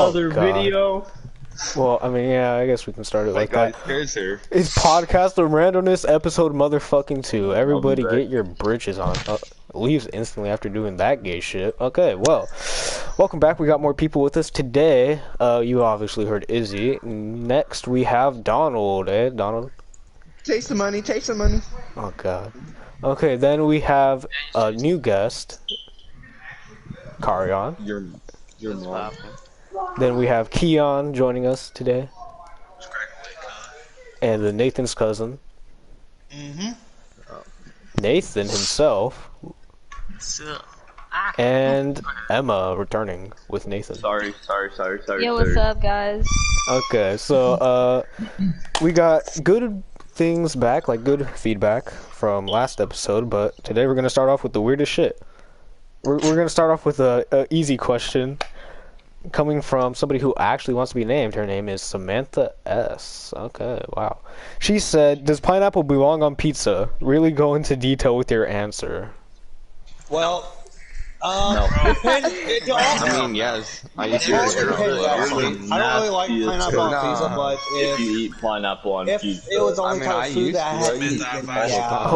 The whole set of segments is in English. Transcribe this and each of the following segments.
Another video. Well, I mean, yeah, I guess we can start it like that. Here's here. It's podcast of randomness, episode motherfucking 2. Everybody get your britches on. Leaves instantly after doing that gay shit. Okay, well, welcome back. We got more people with us today. You obviously heard Izzy. Next, we have Donald. Donald? Take some money, take some money. Oh, God. Okay, then we have a new guest, Karion. Your mom. Then we have Keon joining us today. And the Nathan's cousin. Nathan himself. And Emma returning with Nathan. Sorry. Yo, what's up, guys? Okay, so we got good things back, like good feedback from last episode, but today we're gonna start off with the weirdest shit. We're gonna start off with a easy question coming from somebody who actually wants to be named. Her name is Samantha S. Okay, wow. She said, "Does pineapple belong on pizza?" Really go into detail with your answer. Well, No. I mean, yes. I used to I don't really like pineapple on pizza, but If you eat pineapple on if pizza, it was the only I mean, type I of food used that I to, had right? eaten, Yeah.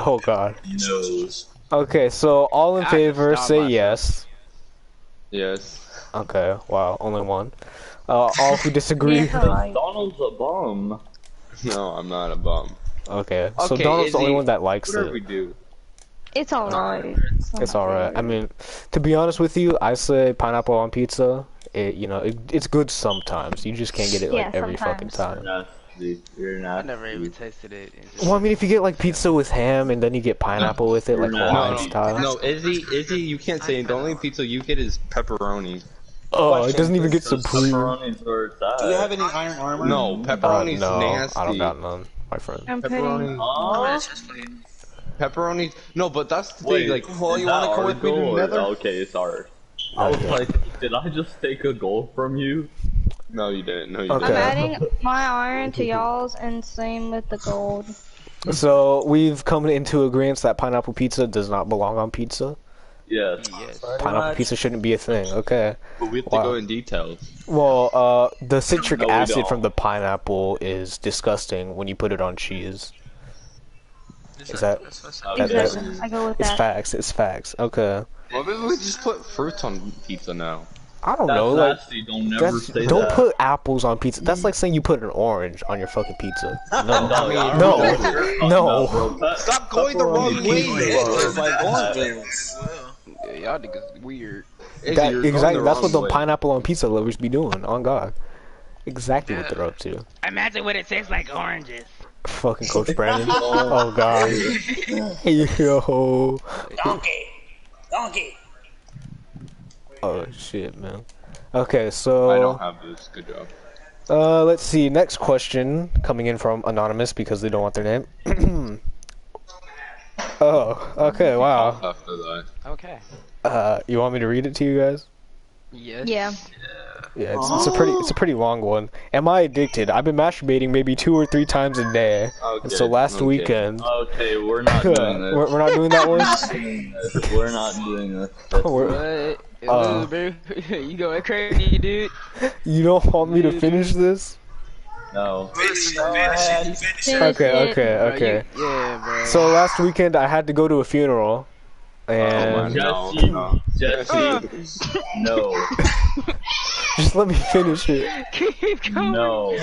Oh god. nose. Okay, so all in favor say yes. Yes. Okay, wow, only one. All who disagree. Yeah, alright. Donald's a bum. No, I'm not a bum. Okay, so Okay, Donald's the only Izzy, one that likes What do it. we do? It's alright. It's alright. I mean, to be honest with you, I say pineapple on pizza. It's good sometimes. You just can't get it like Yeah, every fucking sometimes. time. Nasty. You're I nasty. never even tasted it. Well, I mean, if you get like pizza with ham and then you get pineapple with it, like No, Hawaiian style. No, Izzy, you can't say the only pizza you get is pepperoni. Oh, it doesn't even get So supreme. pepperoni's where it's at. Do you have any iron armor? No, pepperoni's No, nasty. I don't got none, my friend. I'm pretty. Pepperoni. Pepperoni. No, but that's the Wait, thing. Like, well, is you that wanna come our with me to goal or- Nether? Okay, sorry. I was like, did I just take a goal from you? no, you didn't. No, you Okay. I'm didn't. adding my iron to y'all's, and same with the gold. So we've come into agreement that pineapple pizza does not belong on pizza. Yes. Yes. Pineapple pizza shouldn't be a thing. Okay. But we have to Wow. go in details. Well, the citric No, we acid don't. from the pineapple is disgusting when you put it on cheese. Is that? Okay. Exactly. I go with It's that. facts. It's facts. Okay. Well, maybe we just put fruits on pizza now. I don't That's know. Like, nasty. Don't never say don't that. put apples on pizza. That's like saying you put an orange on your fucking pizza. No. No. Stop going the wrong way. It's like oranges. Yeah, y'all niggas weird. Izzy, That, you're going exactly. the That's what wrong the way. pineapple on pizza lovers be doing. On God. Exactly what they're up to. Imagine what it tastes like oranges. Fucking Coach Brandon. Oh God. Yo. Donkey. Oh shit, man. Okay, I don't so have this. Good job. let's see. Next question coming in from anonymous because they don't want their name. Oh, okay. Wow. After that. Okay. You want me to read it to you guys? Yes. Yeah. Yeah, it's a pretty long one. Am I addicted? I've been masturbating maybe 2 or 3 times a day. And so last okay. weekend, Okay, we're not doing this. we're not doing that one. We're not doing this. We're- What? Bro, you going crazy, dude? You don't want me to finish this? No. Finish Okay, it. okay. Yeah, bro. So last weekend I had to go to a funeral, and No, Jesse, no. Jesse, no, just let me finish it. Keep going. no.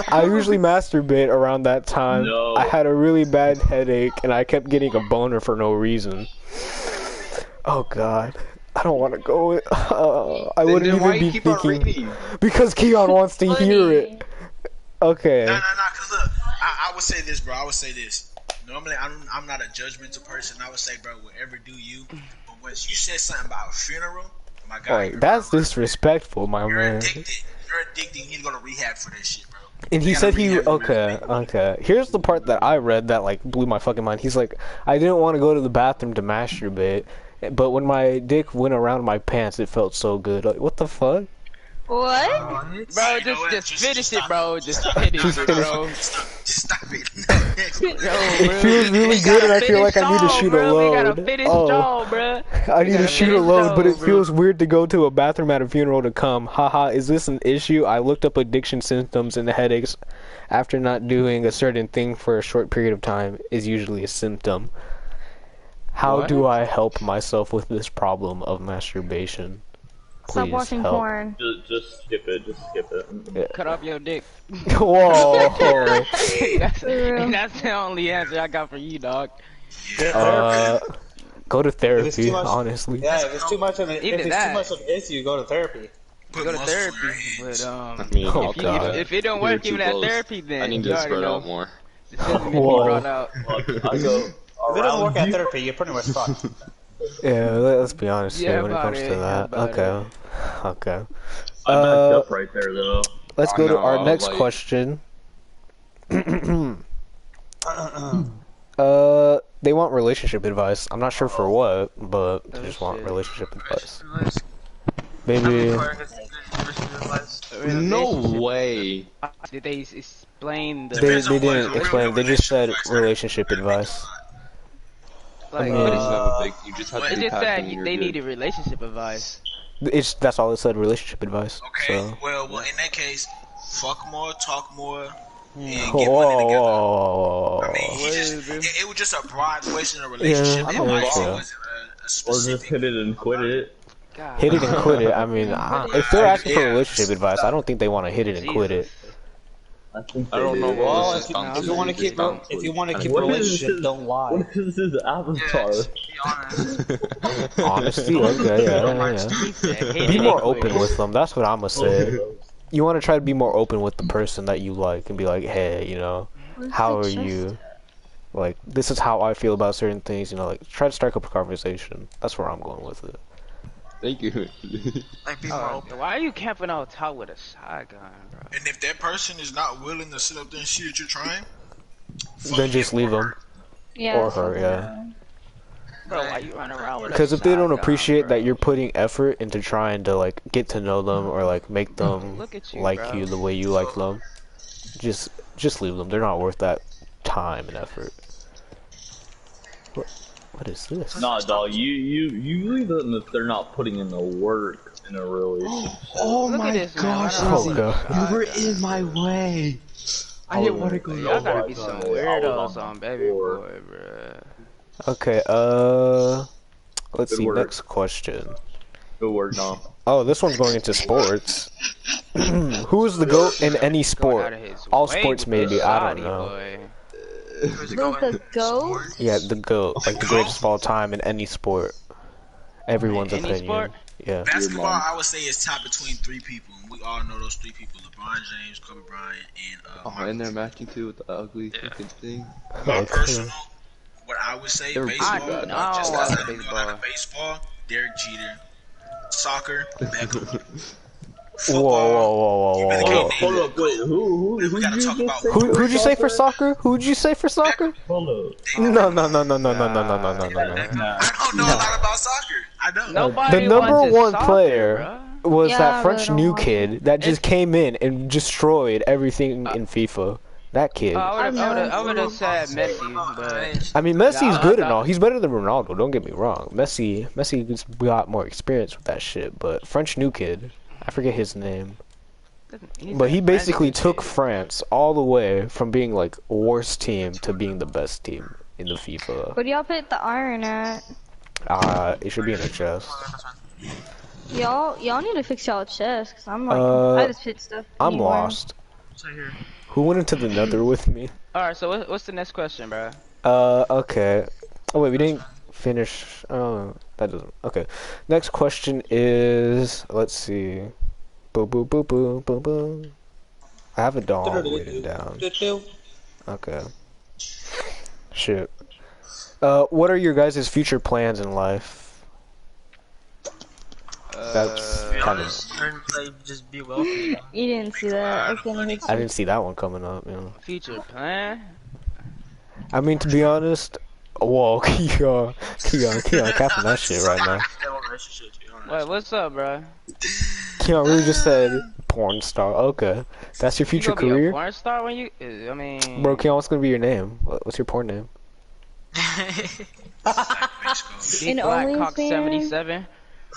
I usually masturbate around that time. No. I had a really bad headache, and I kept getting a boner for no reason. Oh God, I don't want to go. I wouldn't Then why even you be keep on thinking reading? because Keon wants to hear it. Okay. Nah, cause look, I would say this, bro. I would say this. Normally, I'm not a judgmental person. I would say, bro, whatever do you. But once you said something about a funeral, my God, Like, that's disrespectful, my you're man. addicted. You're addicted. You need to go to rehab for that shit, bro. And he You said gotta he rehab for that. okay. Here's the part that I read that like blew my fucking mind. He's like, I didn't want to go to the bathroom to masturbate, but when my dick went around my pants, it felt so good. Like, what the fuck? What? Bro, You know what? just finish it, bro. Just finish it, bro. Just stop it. It feels really good, and I feel like I need to shoot a We gotta load. finish Oh, strong, bro. I need to gotta shoot a finish load, but it strong, bro. feels weird to go to a bathroom at a funeral to come. Haha, is this an issue? I looked up addiction symptoms, and the headaches after not doing a certain thing for a short period of time is usually a symptom. How do I help myself with this problem of masturbation? Stop Please watching help. porn. Just skip it. Just skip it. Cut off your dick. Whoa. that's, real. that's the only answer I got for you, dog. Go to If it's therapy, too much- honestly. Yeah, if it's too much of an Either if it's that. too much of an issue, go to therapy. Put Go to muscle in your therapy, hands. but I mean, Oh, I'll take God. that. if it don't You're work too even at close. therapy, then I need you to already spread know. out more. The symptom be Whoa. brought out. I go If it doesn't work around at you. therapy, you're pretty much fucked. Yeah, let's be honest Yeah, here when it about comes it, to that. about Okay. Okay. I backed up right there though. Let's I go to know, our next like- question. They want relationship advice. I'm not sure for what, but they just want shit. relationship advice. Maybe. No way. Did they explain the They didn't explain. They just said relationship advice. like? I You mean, just have a big. You just have to It be just said passionate. You're they good. needed relationship advice. That's all it said. Relationship advice. Okay, So. well, in that case, fuck more, talk more, and get Whoa, money whoa, together. whoa, I mean, whoa. he just, it was just a broad question of relationship Yeah, advice. yeah. It wasn't a Or just specific. hit it and quit it. God. Hit it and quit it. I mean, if they're asking for relationship advice, I don't think they want to hit it and quit it. I think I don't know they what Well, this if is bound you to want to be. keep if you want to keep a What is relationship, this? don't lie. What is his avatar? Honesty, okay, yeah. Be more open with them. That's what I'ma say. You want to try to be more open with the person that you like and be like, hey, you know, how are you? Like, this is how I feel about certain things. You know, like try to strike up a conversation. That's where I'm going with it. Thank you. Like, be more open. Why are you camping out top with a shotgun, bro? And if that person is not willing to sit up there and see that you're trying, Then just leave them. Yeah. Or her, yeah. Bro, why you running around with a Because if they don't shotgun, appreciate bro? that you're putting effort into trying to like get to know them or like make them Look at you, like bro. you the way you like them, just leave them. They're not worth that time and effort. What is this? Nah, dog. You leave them if they're not putting in the work in a relationship. Oh Look at my this, man. gosh, Running around Oh, with God. a you were shotgun. in my way. I didn't want to go. Y'all gotta be Oh, some I was weirdos on on the baby floor. boy, bro. Okay, let's Good see, work. next question. Good work, Dom. Oh, this one's going into sports. Who is the GOAT in any Going sport? out of his All way sports with this maybe, I don't shoddy know. boy. With the goat? Yeah, the GOAT, like the greatest of all time in any sport. Everyone's Any opinion. sport? Yeah. basketball, mom. I would say is top between three people. And we all know those three people: LeBron James, Kobe Bryant, and Oh, and they're matching too with the ugly fucking thing. my personal. What I would say, They were baseball. pretty bad. Just I because I don't know a watch lot of baseball, Derek Jeter, soccer, Beckham, Whoa, whoa, football. whoa, whoa, better whoa, get whoa. named Hold up, wait. Who We you gotta just talk about say Who'd you say for soccer? Who'd you say for soccer? Hold up. No. I don't know a lot about soccer. I don't. Nobody The number wants his one soccer, player bro. was Yeah, that I French really new don't want kid that just came in and destroyed everything in FIFA. That kid. I know. would have said Messi, but I mean, Messi's Yeah, I good and thought- all. He's better than Ronaldo. Don't get me wrong. Messi's got more experience with that shit. But French new kid, I forget his name. he's But a he basically French took kid. France all the way from being like worst team to being the best team in the FIFA. Where do y'all put the iron at? It should be in a chest. Y'all need to fix y'all chest, cause I'm like, I just put stuff. I'm anywhere. lost. Who went into the nether with me? All right, so what's the next question, bro? Okay. Oh wait, we didn't finish. Oh, that doesn't. Okay. Next question is, let's see. Boo boo boo boo boo boo. I have a doll written down. Okay. Shit. What are your guys' future plans in life? That's kind of. Just be wealthy. You didn't see that. Okay, let me I didn't see that one coming up. You know. Future plan? I mean, to be honest. Whoa, Keon capping that shit right now. Wait, what's up, bro? Keon really just said porn star. Okay, that's your You future gonna be a career, porn star when you? I mean, bro. Keon, what's gonna be your name? What's your porn name? Big In Black Cock OnlyFans? 77.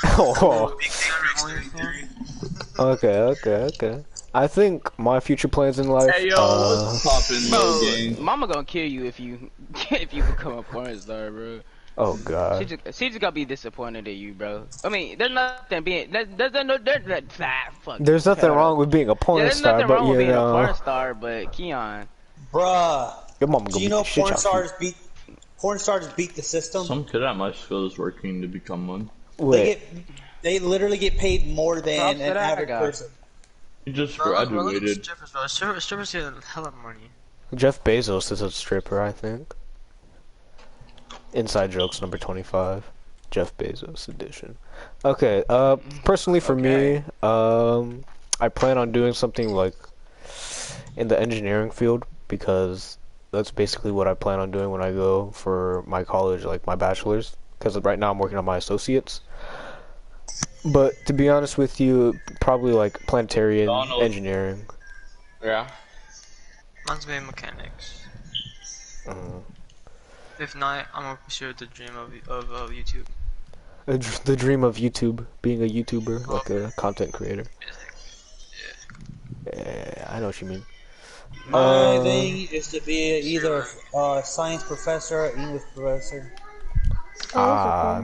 Oh, Big Dick Rex 33. okay. I think my future plans in life. Hey yo, what's poppin', Bro, gang? Mama gonna kill you if you if you become a porn star, bro. Oh God. She just gonna be disappointed in you, bro. I mean, there's nothing being fuck. There's nothing cut wrong up. with being a Yeah, porn there's star, nothing but wrong with you being a porn know, star, but Keon, Bruh. your mama Do gonna you beat know the shit out of you. porn stars beat the system? Some kid at my school is working to become one. Wait, They literally get paid more than Props to an that average guy. person. He just Bro, look at graduated. strippers, bro. Strippers get hella money. Jeff Bezos is a stripper, I think. Inside jokes number 25. Jeff Bezos edition. Okay, personally for me, I plan on doing something like in the engineering field because that's basically what I plan on doing when I go for my college, like my bachelor's. Because right now I'm working on my associates. But to be honest with you, probably like planetarian engineering. Yeah. Mine's being mechanics. Uh, If not, I'm gonna pursue the dream of YouTube. the dream of YouTube, being a YouTuber, like a content creator. Yeah, I know what you mean. My thing is to be either a science professor or English professor.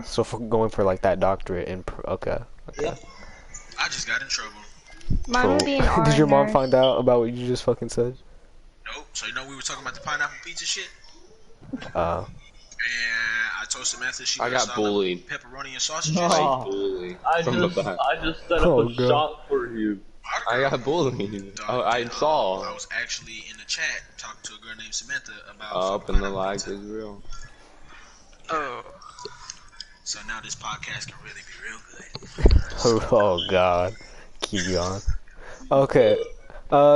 So for going for like that doctorate in okay. Yeah. I just got in trouble. Mine would be an Did your mom nurse. find out about what you just fucking said? Nope. So you know we were talking about the pineapple pizza shit? Uh, And I told Samantha she I was got bullied. pepperoni and sausages. Bully from the back. I just set up Oh, a God. shop for you. I got bullied. Dog, Oh, I I saw. was actually in the chat talking to a girl named Samantha about Up and the pineapple lag pizza. is real. Oh. So now this podcast can really be real good. oh god. Keep on. Okay.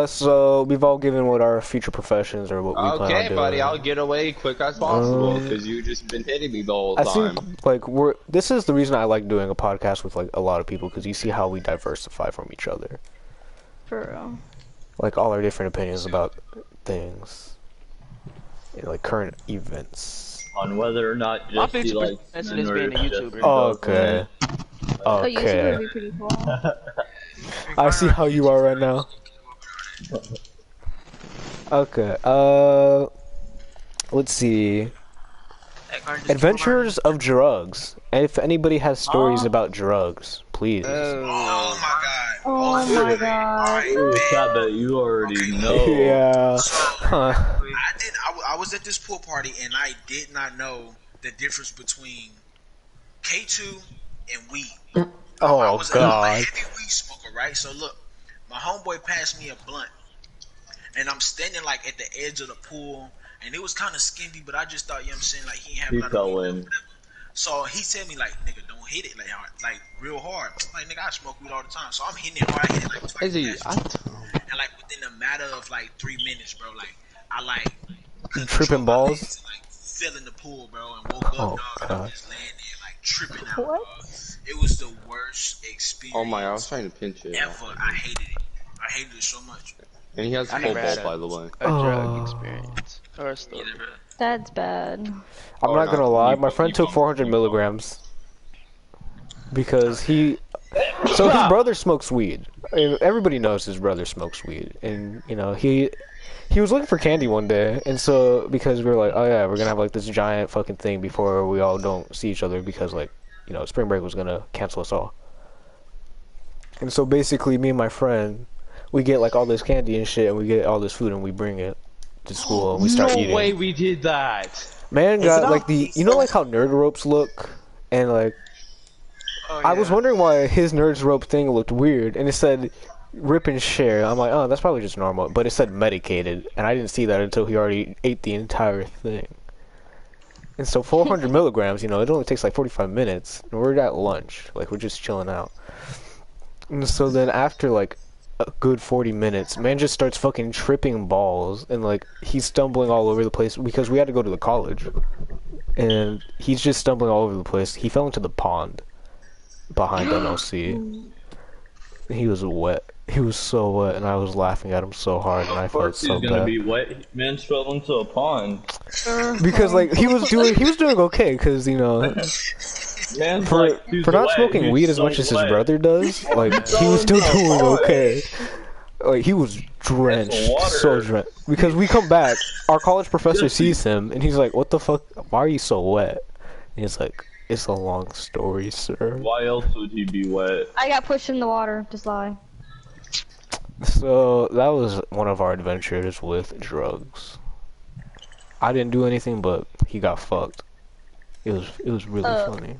So we've all given what our future professions or what we plan on Okay, doing. buddy, I'll get away quick as possible because you just been hitting me the whole I time. think like this is the reason I like doing a podcast with like a lot of people because you see how we diversify from each other. For real. Like all our different opinions about things. Like current events. On whether or not my Jesse future likes profession men is or being a if YouTuber. Jesse Okay. Oh, YouTube Okay. would be pretty cool. I see how you are right now. Okay. Let's see. Adventures of drugs. And if anybody has stories about drugs, please. Oh my god. Oh my god. Ooh, I bet you already know. Yeah. I was at this pool party and I did not know the difference between K2 and weed. I Oh was a god. heavy weed smoker, right? So look, my homeboy passed me a blunt, and I'm standing like at the edge of the pool, and it was kind of skimpy, but I just thought, you know what I'm saying, like he He had a lot fell of in. weed. So he said me like, nigga, don't hit it like hard, like real hard. Like nigga, I smoke weed all the time, so I'm hitting it hard. I hit it like twice Izzy, fast. And like within a matter of like 3 minutes, bro, like I like couldn't Tripping control my balls? legs and, like fell in the pool, bro, and woke up, Oh, dog, and God. I'm just laying there like tripping out. What? Dog. It was the worst experience Oh my, I was trying to pinch it. ever. I hated it. I hated it so much. And he has I full never had ball, by the way. a drug Oh. experience or a story. That's bad. I'm Or not gonna not. lie, You my bu- friend you took bump- 400 milligrams. Because he... So his brother smokes weed. And everybody knows his brother smokes weed. And, you know, he was looking for candy one day. And so, because we were like, oh yeah, we're gonna have like this giant fucking thing before we all don't see each other. Because like, you know, spring break was gonna cancel us all. And so basically, me and my friend, we get like all this candy and shit. And we get all this food and we bring it to school. And we start eating. No way we did that! Man Is got it like on the... You know like how nerd ropes look? And like... Oh, I was wondering why his Nerds Rope thing looked weird, and it said rip and share. I'm like, oh, that's probably just normal. But it said medicated, and I didn't see that until he already ate the entire thing. And so 400 milligrams, you know, it only takes like 45 minutes, and we're at lunch. Like, we're just chilling out. And so then after like a good 40 minutes, man just starts fucking tripping balls, and like, he's stumbling all over the place because we had to go to the college. And he's just stumbling all over the place. He fell into the pond behind NLC. He was wet. He was so wet, and I was laughing at him so hard, and I Of felt course so he's gonna bad. be wet. Man's fell into a pond. Because like he was doing okay, because you know, Man's for like, he's for not wet, smoking he's weed as so much as his wet. brother does, like he fell was still into a doing pond. okay. Like he was drenched, water. so drenched. Because we come back, our college professor sees him, and he's like, "What the fuck? Why are you so wet?" And he's like, "It's a long story, sir." Why else would he be wet? I got pushed in the water. Just lie. So that was one of our adventures with drugs. I didn't do anything, but he got fucked. It was really funny.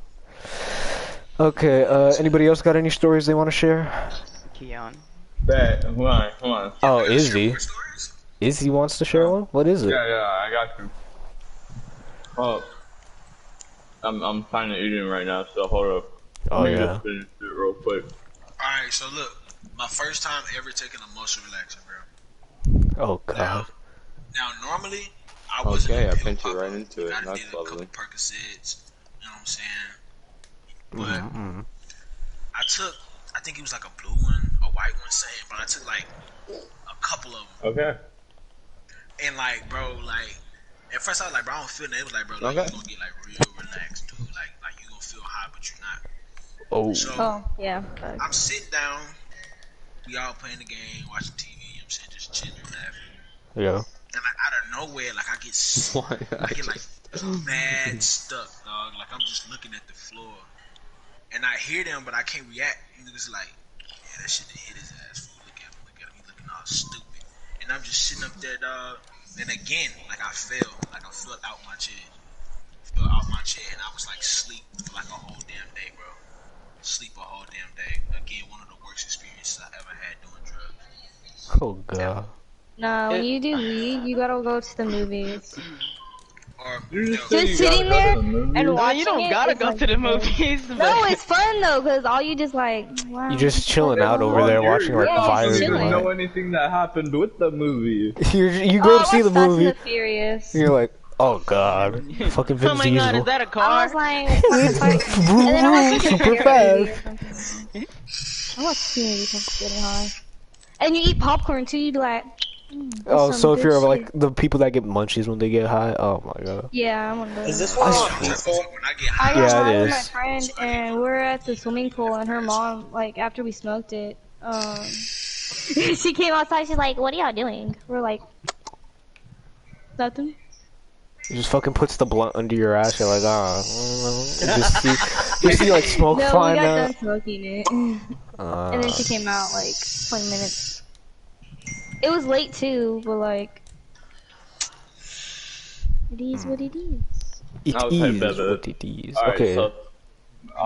Okay, anybody else got any stories they want to share? Keon. Bet. Hold on. Oh, Izzy. Izzy wants to share one? What is it? Yeah, I got you. Oh, I'm kind of eating right now, so hold up. Oh, Let me yeah. just finish it real quick. Alright, so look, my first time ever taking a muscle relaxant, bro. Oh, God. Now normally, I wasn't Okay, a I pill pinned you popper. right into it. I That's did a couple lovely. Percocets, you know what I'm saying? But I think it was like a blue one, a white one, same, but I took like a couple of them. Okay. And like, bro, like, at first I was like, bro, I don't feel nothing. It was like, bro, like, Okay. you gonna get like real relaxed, dude. Like you gonna feel high, but you're not. Oh. So Oh, yeah. I'm sitting down, we all playing the game, watching TV, you know what I'm saying, just chilling, laughing. Yeah. And like out of nowhere, like I get like mad stuck, dog. Like I'm just looking at the floor, and I hear them, but I can't react. And it's like, yeah, that shit hit his ass. Fool. Look at him, he looking all stupid. And I'm just sitting up there, dog. And again, like I fell out my chair, and I was like sleep for like a whole damn day, bro. Sleep a whole damn day. Again, one of the worst experiences I ever had doing drugs. Oh, God. No, when you do weed, you gotta go to the movies. Or Just sitting there and No, watching you don't it gotta is, go like, to the fun. movies. No, it's fun though, cause all you just like, wow. You just chilling out over there watching like Yeah, just Fire. You chilling. didn't know anything that happened with the movie. You go to see the Fast and movie, the Furious. and you're like, oh, God. Fucking Vin Oh my god, is Diesel. that a I car? was like, and then I was like, Super fast. I watched too many people getting high. And you eat popcorn too. You'd be like, Oh, some so if good you're shit. like the people that get munchies when they get high, oh my God. Yeah, I'm one of those. Is this when one? I get high, I got Yeah, it high with my is. friend, and we're at the swimming pool, and her mom, like, after we smoked it, she came outside. She's like, "What are y'all doing?" We're like, "Nothing." It just fucking puts the blunt under your ass. You're like, you see like smoke No, we flying got out. done smoking it, and then she came out like 20 minutes. It was late too, but like, it is what it is. It I would say is better. what it is. Alright, Okay. so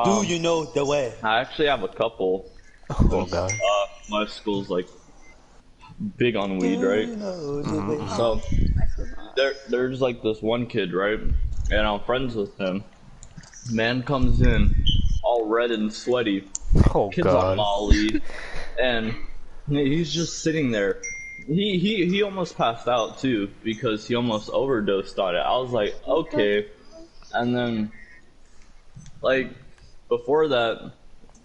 Do you know the way? I actually have a couple. Oh God. My school's like big on weed, right? So there's like this one kid, right? And I'm friends with him. Man comes in all red and sweaty. Oh Kid's on God. Molly, and he's just sitting there. He almost passed out too because he almost overdosed on it. I was like, okay. And then like before that,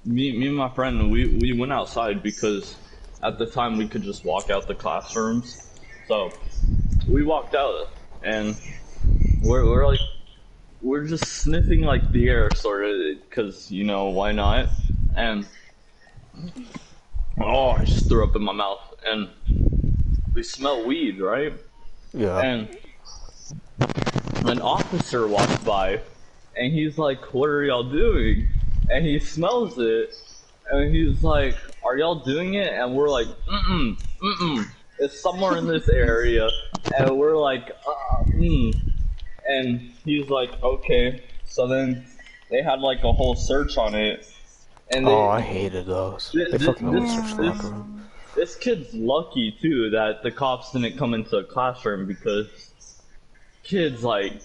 me and my friend we went outside because at the time we could just walk out the classrooms. So we walked out and we're just sniffing like the air sort of because you know why not. And I just threw up in my mouth and we smell weed, right? Yeah. And an officer walks by and he's like, what are y'all doing? And he smells it and he's like, are y'all doing it? And we're like, it's somewhere in this area. And we're like, And he's like, okay. So then they had like a whole search on it. And they, I hated those. They fucking always search the locker room. This kid's lucky too that the cops didn't come into the classroom because kid's like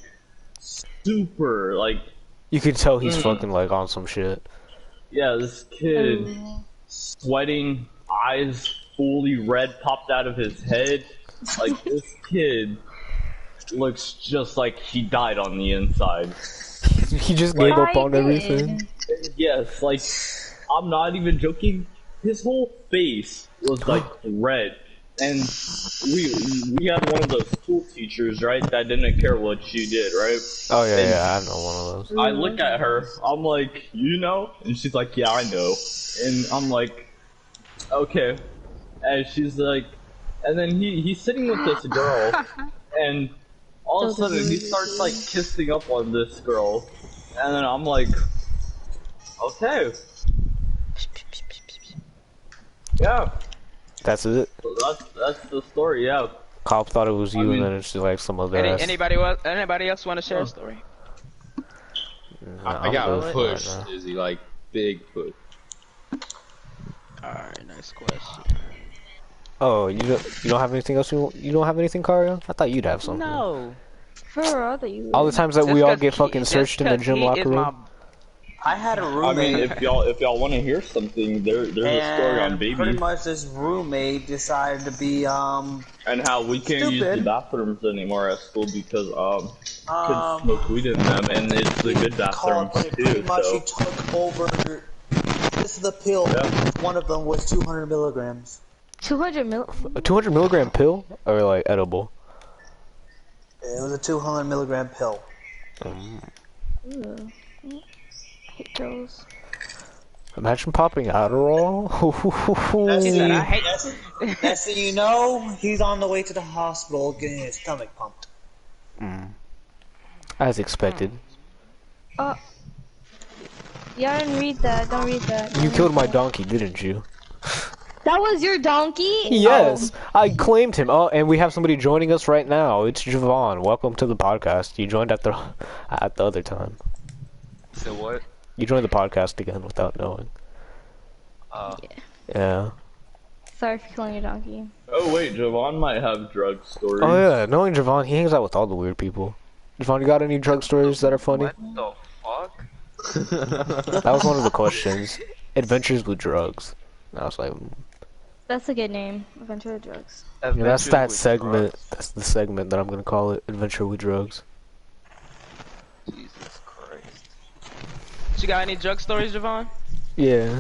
super like You could tell he's fucking like on some shit. yeah, this kid sweating, eyes fully red popped out of his head. Like this kid looks just like he died on the inside. He just gave up on everything. Yes, like I'm not even joking. his whole face was like red, and we had one of those school teachers, right, that didn't care what she did, right? Oh yeah, And yeah, I know one of those. I look at her, I'm like, you know? And she's like, yeah, I know. And I'm like, okay. And she's like, and then he's sitting with this girl, and all of a sudden he starts like kissing up on this girl, and then I'm like, okay. Yeah. That's it. So that's the story, yeah. Cop thought it was you, and then it's just like some other ass. Anybody else want to share a story? I got pushed. Is he like big push? Alright, next question. Oh, you don't have anything else? You don't have anything, Kario? I thought you'd have something. No. For real, that you. All the times that we all get Just fucking searched in the gym locker room. I had a I roommate. mean, if y'all want to hear something, there's a story on Baby. Pretty much, this roommate decided to be And how we can't use stupid. the bathrooms anymore at school because kids smoke weed in them, and it's a good bathroom pretty too. much So he took over. This is the pill. Yeah. One of them was 200 milligrams. 200 mil. A 200 milligram pill or like edible? It was a 200 milligram pill. Ew. Hate pills. Imagine popping Adderall. Next thing you know, he's on the way to the hospital getting his stomach pumped. As expected. Yeah, I didn't read that. Don't read that. You killed my donkey, didn't you? That was your donkey? Yes, I claimed him. Oh, and we have somebody joining us right now. It's Javon. Welcome to the podcast. You joined at the other time. So what? You joined the podcast again without knowing. Yeah. Sorry for killing your donkey. Oh wait, Javon might have drug stories. Oh yeah, knowing Javon, he hangs out with all the weird people. Javon, you got any drug stories that are funny? What the fuck? That was one of the questions. Adventures with drugs. And I was like, That's a good name. Adventure with Drugs. yeah, that's that Adventures with segment. drugs. That's the segment that I'm gonna call it. Adventure with drugs. Jesus Christ. You got any drug stories, Javon? Yeah.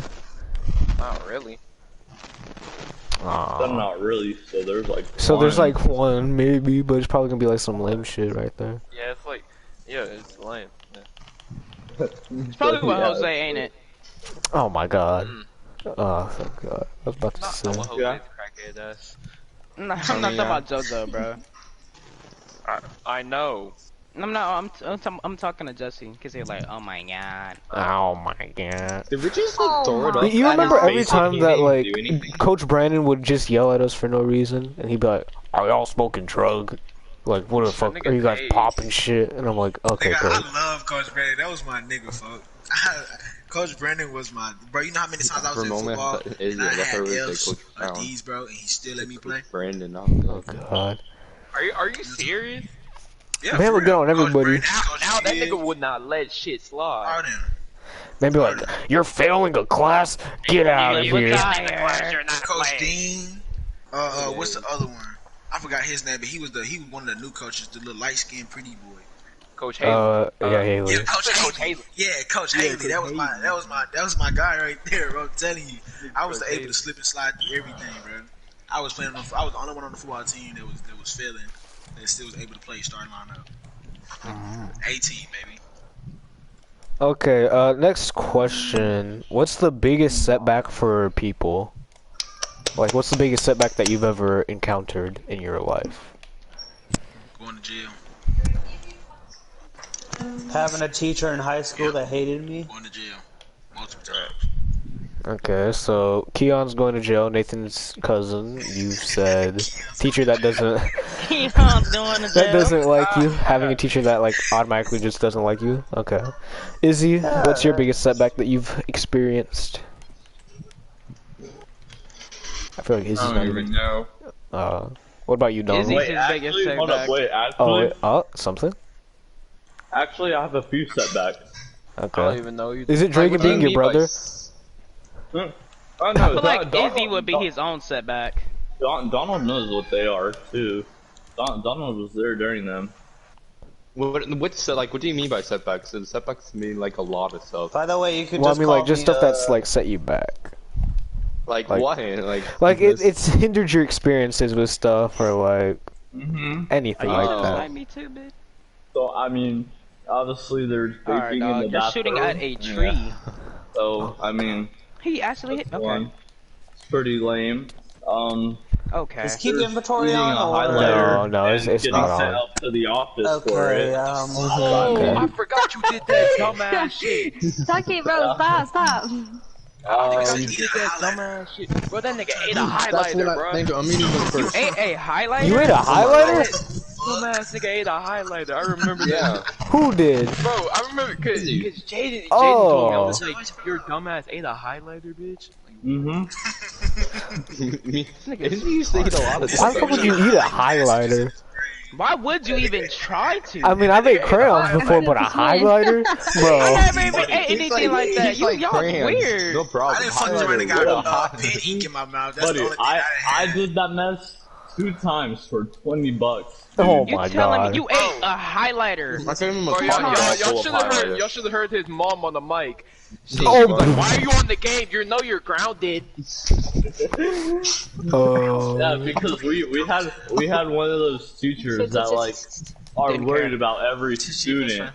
Not really. But not really. So there's like. So there's one. like one maybe, but it's probably gonna be like some lame shit right there. Yeah, it's like, yeah, it's lame. Yeah. It's probably what Jose, ain't it? Oh my god. Oh thank god. I was about to say. I'm a Jose's Yeah. crackhead ass. No, I'm not talking about JoJo, bro. I know. I'm talking to Jesse, cause he's like, oh my god. Oh my god. Did we just like throw it up? You at remember his every face like time he that didn't like do anything? Coach Brandon would just yell at us for no reason, and he'd be like, "Are y'all smoking drug? Like, what the fuck? Are you guys popping shit?" And I'm like, "Okay, Nigga, great." I love Coach Brandon. That was my nigga, fuck. Coach Brandon was my bro. You know how many times I was For a in moment, football I thought- and I I thought had it was F's like Coach or Brown. D's, bro, and he still let me play. Brandon, not Oh god. Are you serious? Yeah, Man, for we're real. going Coach everybody. Brandon, Coach Now that Spears, nigga would not let shit slide. all them. Maybe like, "You're failing a class. Get out of here." Coach Dean. What's the other one? I forgot his name, but he was one of the new coaches, the little light skinned pretty boy. Coach Haley. Yeah, Haley. Yeah, Coach Haley. Yeah, Coach Haley. That was my guy right there, bro. I'm telling you, I was able to slip and slide through everything, bro. I was the only one on the football team that was failing, that still was able to play starting lineup. 18, baby. Okay. Next question. What's the biggest setback for people? Like, what's the biggest setback that you've ever encountered in your life? Going to jail. Having a teacher in high school that hated me. Going to jail. Multiple times. Okay, so Keon's going to jail. Nathan's cousin. You said teacher that doesn't Keon's going to that doesn't like you. Having a teacher that like automatically just doesn't like you. Okay. Izzy, what's your biggest setback that you've experienced? I feel like Izzy's I not don't even know. What about you, Donald? Izzy's Wait, his biggest actually, hold up, setback. wait, Something? actually, I have a few setbacks. I don't Okay. even know you. Is it Dragon Like, what do you being your mean by brother? Oh I no, feel like Izzy would be his own setback. Donald knows what they are too. Donald was there during them. What's like? What do you mean by setbacks? So setbacks mean like a lot of stuff. By the way, you could Well, I just mean, call like, just me, stuff that's like set you back. Like what? Like it's hindered your experiences with stuff or like anything Are you like gonna that. snipe me too, bitch? So I mean, obviously there's Alright, vaping in the dog. You're bathroom. shooting at a tree. Yeah. So I mean, He actually hit. that's Okay. one. It's pretty lame. Okay. Is keep There's inventory eating on a or? highlighter No, it's and getting not sent on. up to the office for Okay, it. Oh, Okay. I forgot you did that dumbass shit. Taki, bro, stop. I forgot you did that dumbass shit. Bro, that nigga ate a That's highlighter, what bro. I'm eating them You first. ate a highlighter? You ate a highlighter? Dumbass nigga ate a highlighter. I remember Yeah. Who did? Bro, I remember because Jaden Oh. told me, I was like, your dumbass ate a highlighter, bitch. He used to eat a lot of Why stuff. the fuck would you eat a highlighter? Why would you even try to? I mean, I've ate crayons before, but a highlighter? I Bro. never even ate anything like that. Y'all weird. No problem. I didn't fucking around and got pen ink in my mouth. That's the Buddy, only thing I did that mess 2 times for $20. Oh You my telling god. me you ate a highlighter? I gave him a Bro, podcast y'all full should of have heard. highlighters. Y'all should have heard his mom on the mic. Oh, Like, why are you on the game? You know you're grounded. oh. Yeah, because we had one of those teachers that like are Didn't worried care. about every student.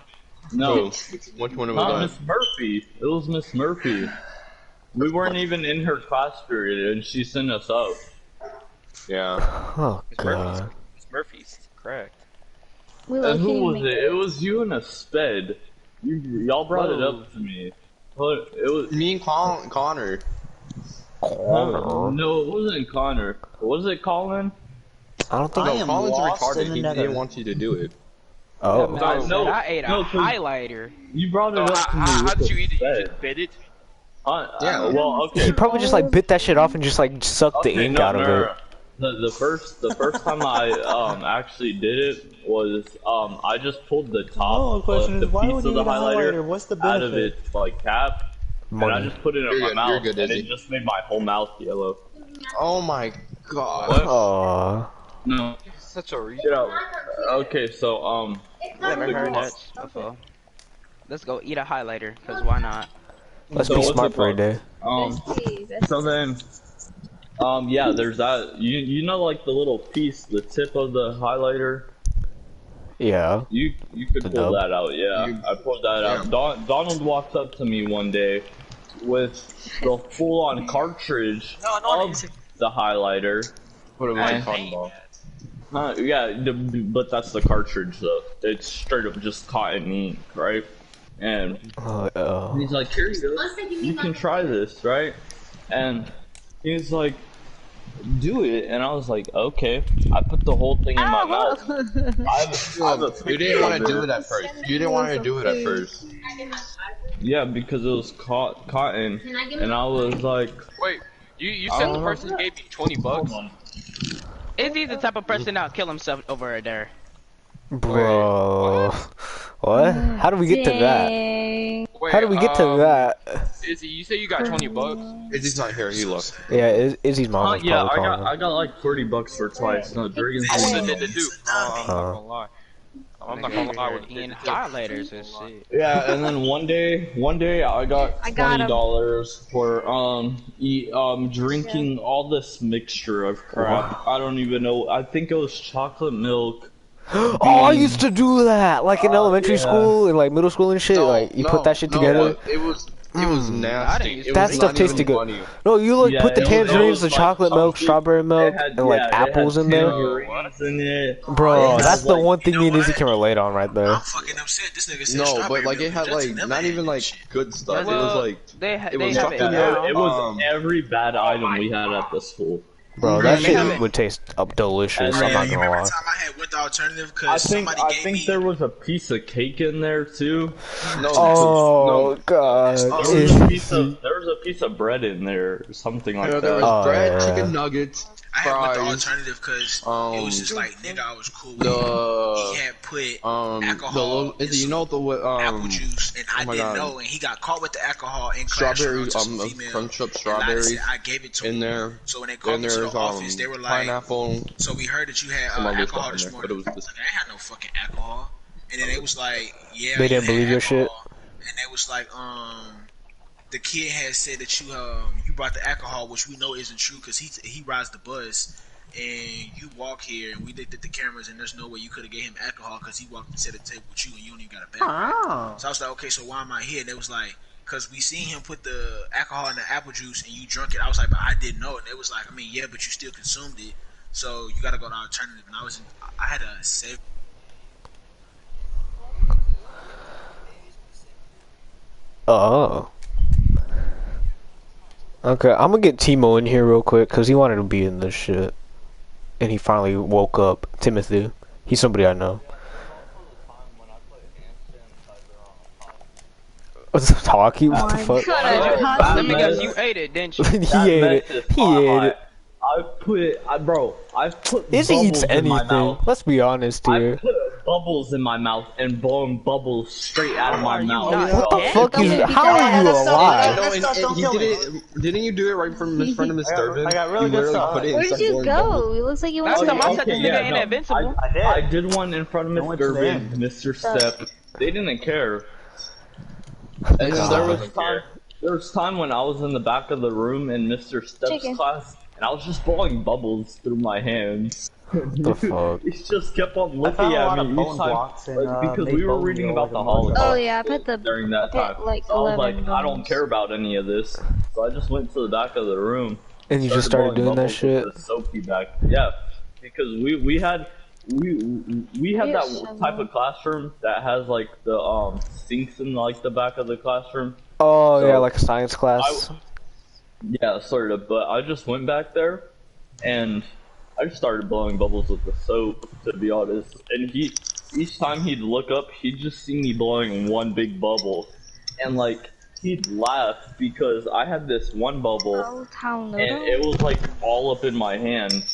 No, Which one not was Miss Murphy. It was Miss Murphy. We weren't even in her class period, and she sent us up. that? Yeah. Oh god. It's Murphy's. Correct. We And who low-key was make- it? It was you and a sped. Y'all brought it up to me. But it was Me and Connor. no, it wasn't Connor. Was it Colin? I don't think I I. am Colin's lost retarded. in the He nether. didn't want you to do it. Oh. I said no, I ate a no, 'cause- highlighter. You brought it So, up to me. how with did the you eat it? You sped. just bit it? Yeah. Well, okay. You probably just like bit that shit off and just like sucked the Okay, ink no, out of no, it. no. The first time I actually did it was I just pulled the Oh, top question of the is, why piece would of you the eat a highlighter highlighter? What's the out of benefit? its like cap, and I Money. just put it in You're my good, mouth, you're good, and Izzy. it just made my whole mouth yellow. Oh my god. Oh. No, Such a reach. get out. Okay, so Never heard that before. Let's go eat a highlighter, cause why not? Let's So be what's smart it for a called? day. So then, yeah, there's that. You know, like the little piece, the tip of the highlighter. Yeah. You could The pull nub? that out, yeah. I pulled that out. Donald walks up to me one day with the full-on cartridge of the highlighter. Put it And- in cotton ball. Yeah, but that's the cartridge though. It's straight up just cotton ink, right? And he's like, "Here you go. You can try this, right?" And he's like, "Do it," and I was like, "Okay." I put the whole thing in my mouth. You didn't want to do it at first. You didn't want to do it at first. Yeah, because it was cotton, and I was like, Wait, you said the person gave you $20? Is he the type of person that'll kill himself over there? Bro. What? How do we get to that? Dang. Wait, How do we get to that? Izzy, you say you got $20? Izzy's not here. He left. Yeah, Izzy's mom was yeah, probably I calling got him. I got like $30 for twice. No, Dragon's I Den. would have did the dude. I'm not gonna lie. I'm not gonna lie with Eating it. highlighters and shit. Yeah, and then one day I got I got 'em. $20 for drinking all this mixture of crap. I don't even know. I think it was chocolate milk. Oh, I used to do that, like in elementary yeah. school and like middle school and shit. like you put that shit together. It was nasty. It That was stuff not tasted even good. funny. No, you like Yeah, put the it was- it tangerines, was the like chocolate milk, chunky. strawberry milk, It had- and like yeah, it had apples in there. tangerines in it. Bro, It had, that's the like- one thing you me know and Izzy what? can relate on right there. I'm fucking upset. This nigga said No, strawberry but like it milk. had Justin like never not had even that like shit. good stuff. It Well, was like they it have was it chocolate now. milk. It was every bad item we had at the school. Bro, that they have shit it. would taste delicious. And I'm not You gonna remember lie. the time I had went the alternative I because think somebody gave me. there was a piece of cake in there too. No, Oh god. There was a piece of bread in there, or something like there that. was Oh, bread, yeah. chicken nuggets, I had went the fries, alternative because it was just like nigga, I was cool with it. the He had put the alcohol, little, in you know the apple juice, and I oh my didn't God. know, and he got caught with the alcohol in class. strawberry to some female, crunch up and lied and strawberries said I gave it to in him. there. So when they called Then me to there's the office, they were like, pineapple. "So we heard that you had Some other alcohol stuff this in there, morning." but it was I was like, "I ain't had no fucking alcohol." And then they was like, "Yeah." They you didn't had believe your shit? alcohol. And they was like, the kid had said that you brought the alcohol, which we know isn't true because he rides the bus, and you walk here, and we looked at the cameras, and there's no way you could have gave him alcohol because he walked and set a table with you, and you don't even got a background. So I was like, okay, so why am I here? And it was like, because we seen him put the alcohol in the apple juice, and you drunk it. I was like, but I didn't know. And it was like, I mean, yeah, but you still consumed it, so you got to go to alternative. And I had a 7. Oh. Okay, I'm gonna get Timo in here real quick because he wanted to be in this shit, and he finally woke up. Timothy, he's somebody I know. What's the talkie? What the fuck? Let me guess, you ate it, didn't you? He ate it. He ate it. I've put Izzy eats bubbles in my anything. mouth. Let's be honest here. I put bubbles in my mouth and blown bubbles straight out of my mouth. What the fuck is? How are you alive? Didn't you do it right from in front of Miss Durbin? I got really good stuff. Where did you go? It looks like you went to the I said this nigga ain't invincible. I did one in front of Miss Gervin, Mr. Step. They didn't care. And there was time when I was in the back of the room in Mr. Step's class, and I was just blowing bubbles through my hands. The fuck? He just kept on looking at me each time because we were reading about the Holocaust. Oh yeah, I put the during that time. like So I was like, I don't care about any of this. So I just went to the back of the room. And you just started doing that shit? Soapy back. Yeah, because we had that type of classroom that has like the sinks in like the back of the classroom. Oh So yeah, like a science class. Yeah, sort of. But I just went back there, and I just started blowing bubbles with the soap, to be honest. And each time he'd look up, he'd just see me blowing one big bubble, and like he'd laugh because I had this one bubble, and it was like all up in my hand.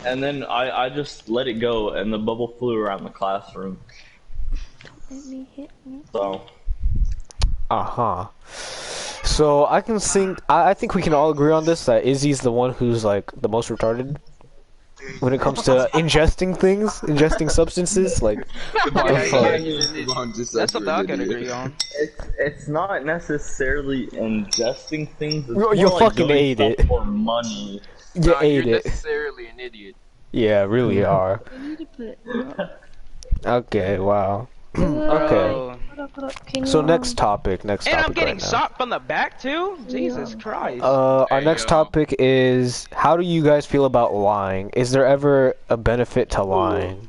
And then I just let it go, and the bubble flew around the classroom. So. So I think we can all agree on this, that Izzy's the one who's like the most retarded when it comes to ingesting things, ingesting substances. Like, that's something I can agree on. It's not necessarily ingesting things. It's You more fucking like ate doing it. stuff for money. You ate you're it. necessarily an idiot. Yeah, really are. Okay, wow. Okay. So next topic. And I'm getting right now. shot from the back too? Jesus Christ. Our next topic is, how do you guys feel about lying? Is there ever a benefit to lying?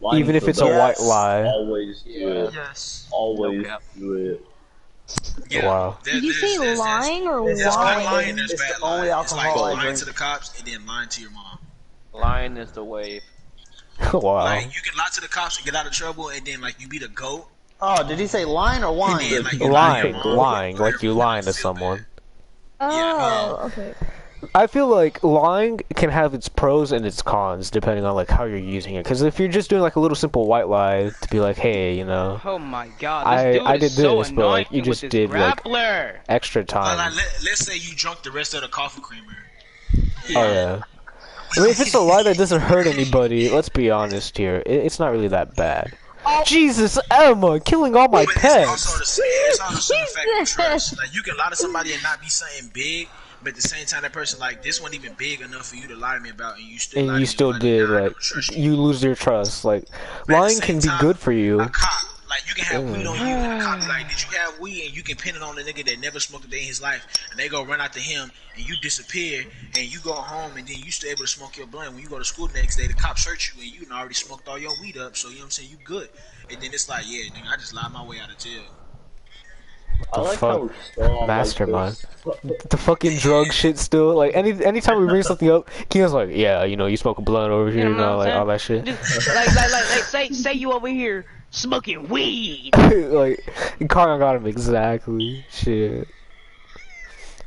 Lying's Even if the it's a best. white lie. Always do it. Yes. Always do it. Yeah. Wow. Did you say lying or There's good lying, lying? there's bad only lying. It's like alcohol I lying drink. to the cops and then lying to your mom. Lying is the wave. Wow. Like you can lie to the cops and get out of trouble, and then like you be the goat. Oh, did he say lying or And wine? then, like, you lie to Lying, your mom, lying, like you everyone lying to feel someone. Oh, okay. I feel like lying can have its pros and its cons depending on like how you're using it. Because if you're just doing like a little simple white lie to be like, hey, you know, Oh my god, this dude I is did so this, but like you annoying just with this did like grappler. extra Like, time. let's say you drunk the rest of the coffee creamer. Oh yeah. I mean, if it's a lie that doesn't hurt anybody, let's be honest here. It's not really that bad. Jesus, Emma, killing all my But pets. it's also the fact of trust. Like you can lie to somebody and not be something big, but at the same time, that person like this wasn't even big enough for you to lie to me about, and you still And lied you to me still about it. did, Now I like, don't trust you lose your trust. Like, But at lying the can same be time, good for you. A cop, like you can have weed on you, and a cop be like, did you have weed? And you can pin it on the nigga that never smoked a day in his life, and they go run after him, and you disappear, and you go home, and then you still able to smoke your blunt. When you go to school the next day, the cop search you, and you done already smoked all your weed up, so you know what I'm saying, you good. And then it's like, yeah, nigga, I just lied my way out of jail. I like fuck? how we're still on, Mastermind. Like, The fucking drug shit still. Like, anytime we bring something up, Keon's like, yeah, you know, you smoke a blunt over here, you know, what like I'm all that shit. Just, like, say you over here smoking weed. Like, Carl got him exactly. Shit.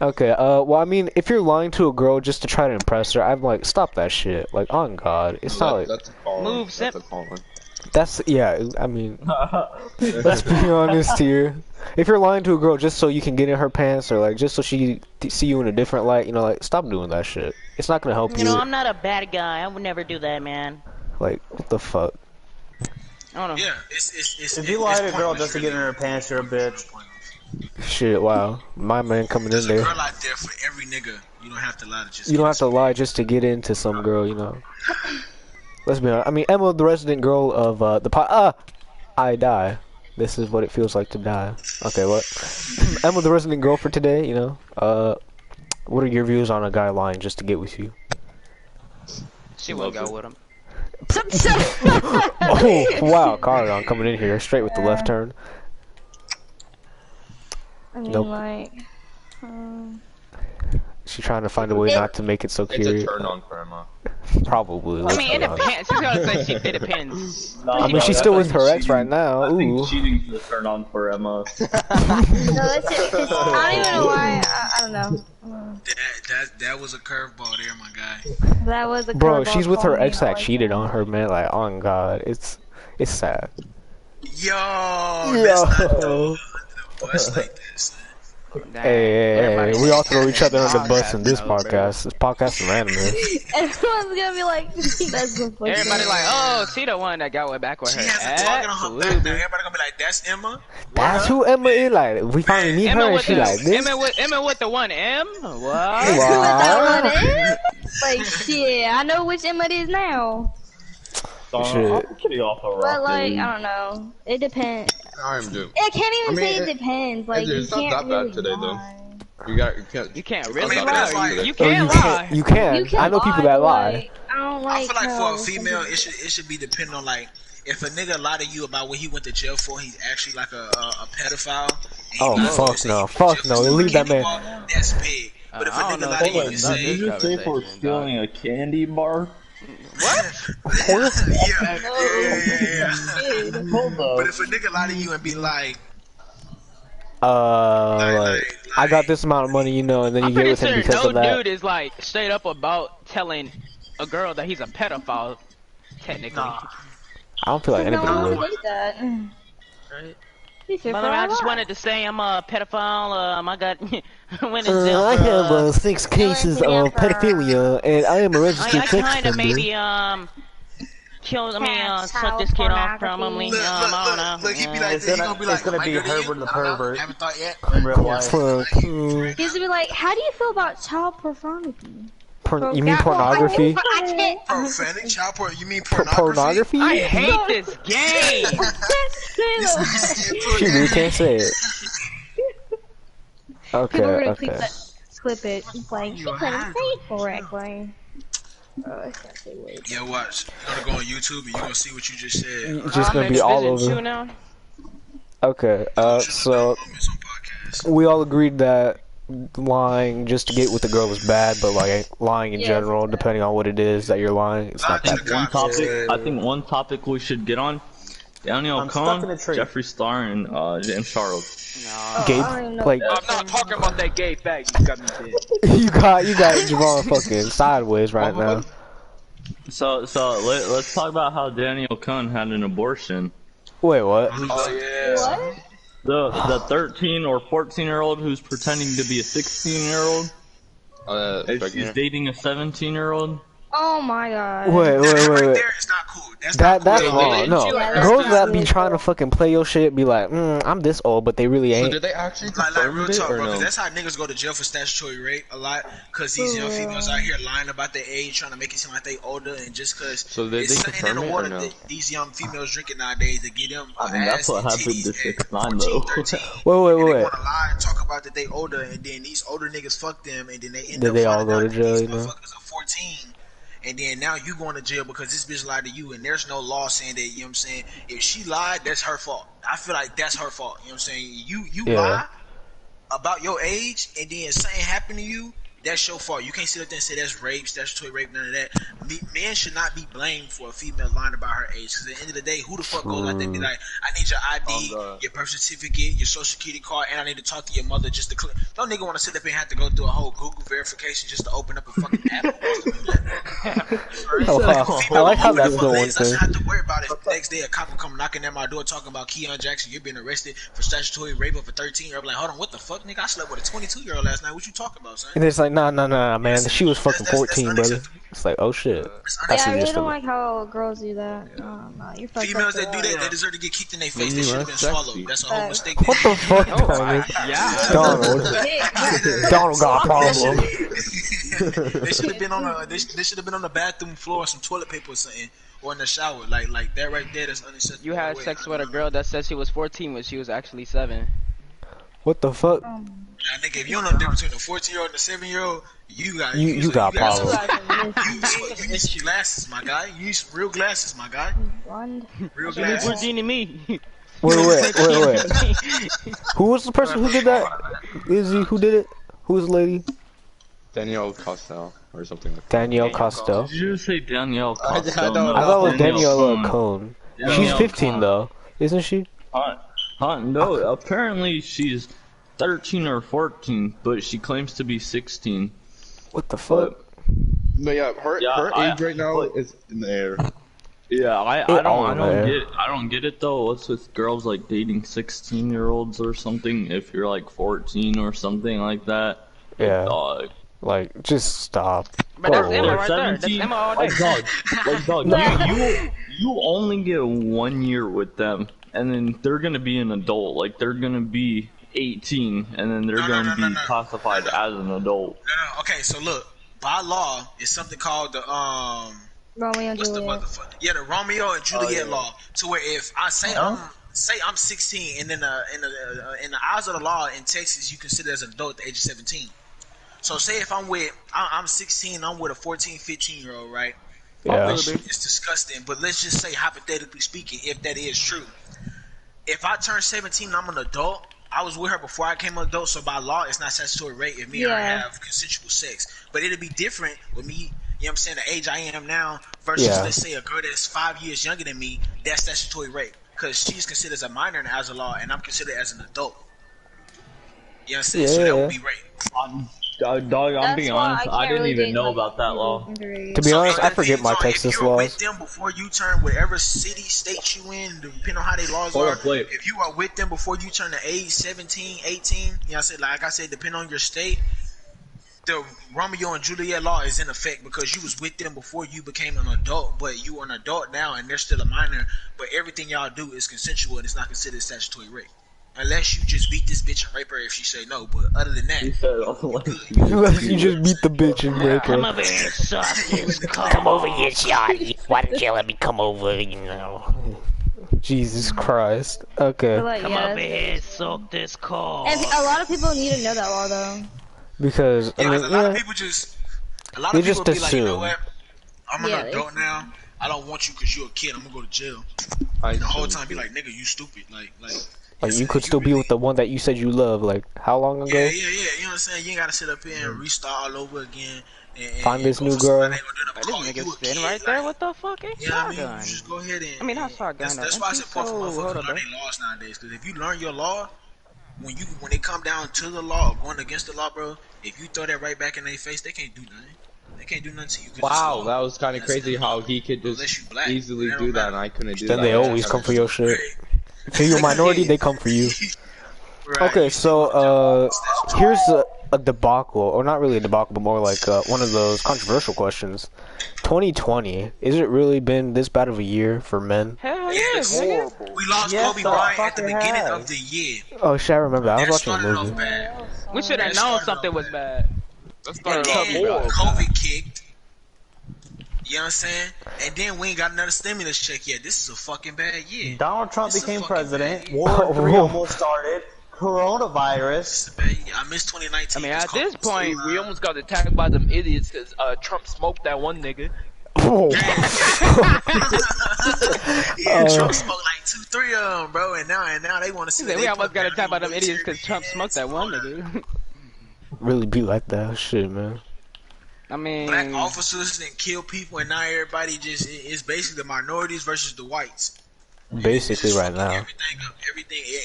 Okay, well, I mean, if you're lying to a girl just to try to impress her, I'm like, stop that shit. Like, on God. It's not like... That's a call. Move, That's a Sip. call. That's, yeah, I mean... Let's be honest here. If you're lying to a girl just so you can get in her pants, or like, just so she see you in a different light, you know, like, stop doing that shit. It's not gonna help you. You know, I'm not a bad guy. I would never do that, man. Like, what the fuck? I don't know. Yeah, it's If you lie to a girl just to get in her pants, you're a bitch. Shit, wow. My man coming There's in a there. girl out there for every nigga. You don't have to lie to just. You don't have to lie just to get into some girl, you know. Let's be honest. I mean, Emma, the resident girl of I die. This is what it feels like to die. Okay, what? Emma, the resident girl for today, you know. What are your views on a guy lying just to get with you? She wouldn't go with him. Oh, wow, Cardon coming in here straight with the left turn. I mean, Nope. like, She's trying to find a way not to make it so It's curious. a turn on for Emma. Probably. I mean, it depends. She's gonna say it depends. I mean, she's still with her ex right now. I Ooh. think cheating's the turn on for Emma. no, that's it. I don't even know why. I don't know. That was a curveball there, my guy. That was a Bro, curveball she's with her call, ex I that like cheated that. on her, man. Like, oh god, it's sad. Yo, that's not dope. That's like this. Hey, we all throw each other under the bus in this podcast. This podcast is randomness. Everyone's gonna be like, that's so funny. Everybody like, oh, she the one that got back with her. She has a target on her back now. Everybody gonna be like, that's Emma. That's who Emma is. Like, we finally meet her, and she like this. Emma with the one M. What? She with that one M? Like, shit, I know which Emma it is now. Shit. I'm pretty off a rock. But like, I don't know. It depends. I'm doomed. I can't even say it depends. Like, you It's not can't that really bad today, lie. though. You can't I really mean, but it's lie. like- You can't lie. You can. You can I know people that lie. Like, I don't I like feel like how for a female, it should be depending on like if a nigga lie to you about what he went to jail for, he's actually like a pedophile. and he Oh, lied to fuck you, say he no. went to Fuck jail no. for Leave that stealing man. candy bar, that's big. But if a I don't nigga know lie if to you they and got Did say, you just say for conversation, stealing a candy bar? yeah. Hold up. But if a nigga lie to you and be like, Like, I got this amount of money, you know, and then you I'm get pretty with him sure because no of that. dude is like straight up about telling a girl that he's a pedophile. Technically, I don't feel like No anybody one would. would think that. Right? Be fair by for the way, I our just lives. wanted to say I'm a pedophile. I got went in jail. I have 6 cases Yeah, of pedophilia, and I am a registered I sex kind of offender. maybe killed. I mean, Have sucked this child kid off probably. pornography. I don't know. look, he be like, It's he gonna- gonna be like, it's gonna am I be good to you? Herbert the I don't know. pervert. Haven't thought yet. In real life. Fuck. He's gonna be like, how do you feel about child pornography? You mean pornography? I can't. Profanity, child porn. You mean Pornography? I hate this game. She really can't say it. Okay, People are gonna okay. clip it. It's like, she couldn't say it correctly. Oh, I can't say words. Yeah, watch. You're gonna go on YouTube and you're gonna see what you just said. It's just gonna be all over. Now. Okay, so we all agreed that lying just to get with the girl was bad, but like lying in Yes. general, depending on what it is that you're lying, it's not that bad. One topic. I think one topic we should get on. Daniel I'm stuck in Cohn, a tree. Jeffree Star, and James Charles. Gabe, I don't even know like what I'm not talking about that gay bag you got me dead. you got Javon fucking sideways right now. So let's talk about how Daniel Cohn had an abortion. Wait, what? Oh yeah. What? The 13 or 14-year-old who's pretending to be a 16-year-old. She's dating a 17-year-old. Oh my god. Wait. Right there is not cool. That's not That's cool. wrong. No, Yeah, that's girls not that be cool. trying to fucking play your shit be like, I'm this old, but they really So ain't. did they actually Like confirm real it talk, or bro. 'Cause no? that's how niggas go to jail for statutory rape a lot. Cause these young females out here lying about their age, trying to make it seem like they older, and just cause So did it's they something in confirm the it or water no? that these young females drinking nowadays to get them I mean, that's ass what and happened to titties at 6ix9ine 14, though. 13. Wait. And they wanna lie and talk about that they older, and then these older niggas fuck them, and then they end Did up they all finding go out to that jail, these you know? motherfuckers are 14. And then now you going to jail because this bitch lied to you, and there's no law saying that, you know what I'm saying? If she lied, that's her fault. I feel like that's her fault. You know what I'm saying? You Yeah. lie about your age, and then something happened to you, that's your fault. You can't sit up there and say that's rape, statutory rape, none of that. Men should not be blamed for a female lying about her age. Because at the end of the day, who the fuck goes out there and be like, I need your ID, your birth certificate, your social security card, and I need to talk to your mother just to click. No nigga want to sit up and have to go through a whole Google verification just to open up a fucking app. Oh, wow. I like how that's the one I thing. have to worry about it. The next day, a cop will come knocking at my door talking about Keon Jackson. You're being arrested for statutory rape of a 13-year-old. I'm like, hold on, what the fuck, nigga? I slept with a 22-year-old last night. What you talking about, son? And it's like, nah, man. She was fucking 14, brother. It's like, oh shit. It's That's Yeah, I the really gist don't of it. like how girls do that. No, you're fucked Females up that for do that, they deserve to get kicked in their face. They should have been swallowed. That's a whole mistake. What the fuck, Oh Donald? my god. Donald. Donald got a problem. They should have been on a. They should have been on the bathroom floor, or some toilet paper or something, or in the shower. Like that right there. That's unacceptable. You had sex with a girl that said she was 14 when she was actually 7. What the fuck? Now, nigga, if you don't know the difference between a 14-year-old and a 7-year-old, you got You got problems. You need some glasses, my guy. You need some real glasses, my guy. Real glasses. 14 to me. Wait. Who was the person who did that? Izzy, who did it? Who was the lady? Danielle Costel or something like that. Danielle Costello. Did you just say Danielle I Costello? don't know. I thought it was Danielle Danielle Cohn. Danielle She's 15 Cohn. though, isn't she? No, apparently she's 13 or 14, but she claims to be 16. What the fuck? But yeah, her age right now is in the air. Yeah, I all don't get it though. What's with girls like dating 16-year-olds or something? If you're like 14 or something like that, Yeah. dog. Like, just stop. But that's Go Emma away. right there. That's Emma all day. Like dog, you only get 1 year with them, and then they're gonna be an adult. Like they're gonna be 18, and then they're gonna be classified as an adult. No. Okay, so look, by law, it's something called the Romeo and what's the Juliet. motherfucker? Yeah, the Romeo and Juliet law. To where if I say I'm 16, and then in the eyes of the law in Texas, you consider as an adult at the age of 17. So say if I'm 16, I'm with a 14, 15-year-old, right? Yeah. Which is disgusting, but let's just say hypothetically speaking, if that is true. If I turn 17 and I'm an adult, I was with her before I became an adult, so by law, it's not statutory rape if me and her have consensual sex. But it'll be different with me, you know what I'm saying, the age I am now versus, let's say, a girl that's 5 years younger than me, that's statutory rape. Because she's considered as a minor in the eyes of law, and I'm considered as an adult. You know what I'm saying? So that would be rape. Dog, I'm being honest, I didn't even know about that law. To be honest, I forget my Texas if you were laws. with them before you turn whatever city, state you in, depending on how their laws are, if you are with them before you turn the age 17, 18, you know what I said, like I said, depending on your state, the Romeo and Juliet law is in effect because you was with them before you became an adult, but you are an adult now and they're still a minor, but everything y'all do is consensual and it's not considered statutory rape. Unless you just beat this bitch and rape her if she say no, but other than that, Unless you just beat the bitch and rape her. Come over here, sausage. Come over here, shawty. Why don't you let me come over, you know? Jesus Christ. Okay. Like, Come over here, soak this cold. And a lot of people need to know that law, though. Because, I mean, a lot of people just, a lot they of people just be like, you know assume. what? I'm an adult now. I don't want you because you're a kid. I'm gonna go to jail. And the whole time be like, nigga, you stupid. Like you could still be with the one that you said you love, like, how long ago? Yeah. You know what I'm saying? You ain't gotta sit up here and restart all over again. And Find this new girl. This nigga sitting right there. What the fuck? Ain't Yeah, I mean, shotgun. you just go ahead and. I mean, not shotgun. That's why it's important for motherfuckers to learn their laws nowadays. Because if you learn your law, when they come down to the law or going against the law, bro, if you throw that right back in their face, they can't do nothing. They can't do nothing to you. Wow, that was kind of crazy how he could just easily do that and I couldn't do that. Then they always come for your shit. If you're a minority, they come for you. Okay, so here's a debacle, or not really a debacle, but more like one of those controversial questions. 2020, is it really been this bad of a year for men? Hell yes, nigga. We lost Kobe Bryant at the beginning of the year. Oh shit, I remember that. I was watching a movie. We should have known something was bad. Let's And start then off. COVID kicked. You know what I'm saying? And then we ain't got another stimulus check yet. This is a fucking bad year. Donald Trump It's a became fucking president. bad year. World War III almost started. Coronavirus. I missed 2019. I mean, at this point, We almost got attacked by them idiots because Trump smoked that one nigga. Oh. Trump smoked like 2-3 of them, bro, and now they want to see. We almost got attacked by them idiots because Trump smoked that one nigga. Really be like that shit, man. I mean, black officers and kill people, and now everybody just it's basically the minorities versus the whites. Basically, right now.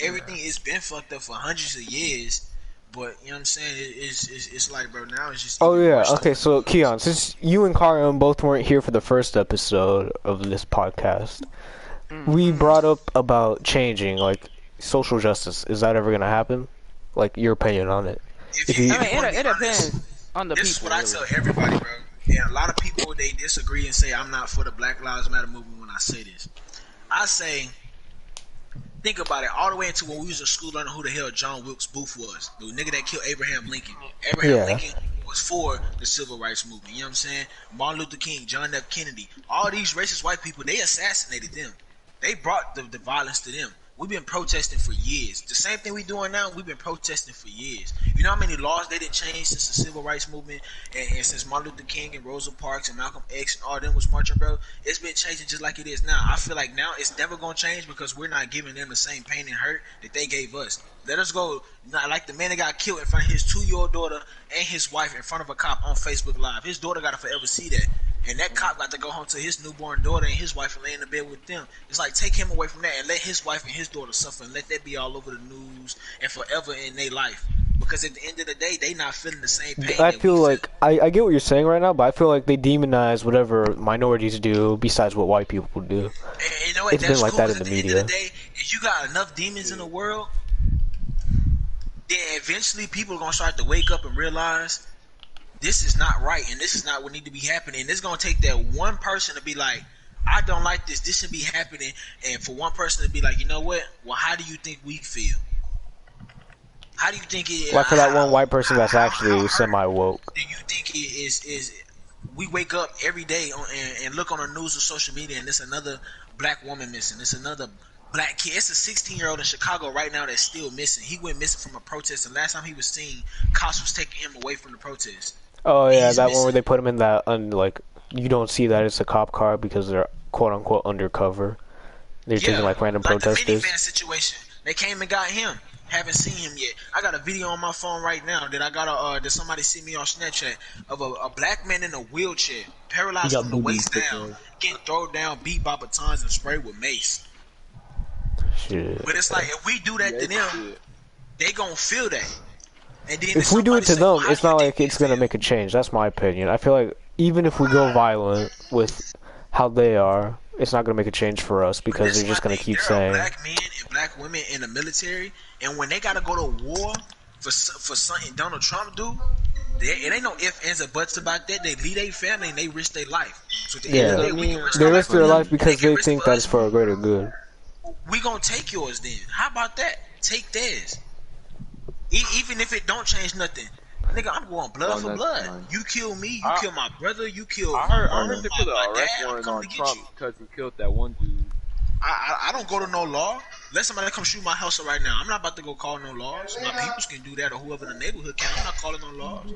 Everything has been fucked up for hundreds of years. But you know what I'm saying? It's like, bro, now it's just. Oh yeah. Okay, so Keon, since you and Karim both weren't here for the first episode of this podcast, we brought up about changing, like social justice. Is that ever gonna happen? Like your opinion on it? If you, I mean, it depends on the this people. This is what I tell everybody, bro. And a lot of people they disagree and say I'm not for the Black Lives Matter movement when I say this. I say, think about it, all the way into when we was in school learning who the hell John Wilkes Booth was. The nigga that killed Abraham Lincoln. Abraham Lincoln was for the civil rights movement. You know what I'm saying? Martin Luther King, John F. Kennedy. All these racist white people, they assassinated them. They brought the violence to them. We've been protesting for years. The same thing we doing now, we've been protesting for years. You know how many laws they didn't change since the civil rights movement and since Martin Luther King and Rosa Parks and Malcolm X and all them was marching, bro? It's been changing just like it is now. I feel like now it's never going to change because we're not giving them the same pain and hurt that they gave us. Let us go, not like the man that got killed in front of his 2-year-old daughter and his wife in front of a cop on Facebook Live. His daughter got to forever see that. And that cop got to go home to his newborn daughter and his wife and lay in the bed with them. It's like, take him away from that and let his wife and his daughter suffer and let that be all over the news and forever in their life. Because at the end of the day, they not feeling the same pain. I feel like I get what you're saying right now, but I feel like they demonize whatever minorities do besides what white people do. And you know what? It's That's been like cool, that in at the the media. end of the day, if you got enough demons in the world, then eventually people are gonna start to wake up and realize this is not right and this is not what need to be happening. And it's gonna take that one person to be like, I don't like this. This should be happening. And for one person to be like, you know what? Well, how do you think we feel? How do you think it? Like for that one white person that's actually semi-woke. Do you think it is? We wake up every day and look on the news or social media, and there's another black woman missing. There's another black kid. It's a 16-year-old in Chicago right now that's still missing. He went missing from a protest, and last time he was seen, cops was taking him away from the protest. Oh yeah, He's that missing. one where they put him in that like you don't see that it's a cop car because they're quote unquote undercover. They're taking like random protesters. The minivan situation. They came and got him. Haven't seen him yet. I got a video on my phone right now that I got. That somebody see me on Snapchat of a black man in a wheelchair, paralyzed from the waist down, getting thrown down, beat by batons and sprayed with mace. Shit. But it's like if we do that to them, they gonna feel that. And then If we do it to them, it's not like it's gonna make a change. That's my opinion. I feel like even if we go violent with how they are, it's not gonna make a change for us because they're just gonna keep saying. Black men and black women in the military, and when they gotta go to war for something Donald Trump do, it ain't no ifs, ands, or buts about that. They leave their family and they risk their life. So at the end of the day, we can risk they our risk life their for life them. because they risk think for that's us. for a greater good. We gonna take yours then. How about that? Take theirs. Even if it don't change nothing. Nigga, I'm going blood for blood. You kill me, you kill my brother, you kill I heard they put an arrest warrant on Trump because he killed that one dude. I don't go to no law. Let somebody come shoot my house right now. I'm not about to go call no laws. My peoples can do that or whoever in the neighborhood can. I'm not calling no laws.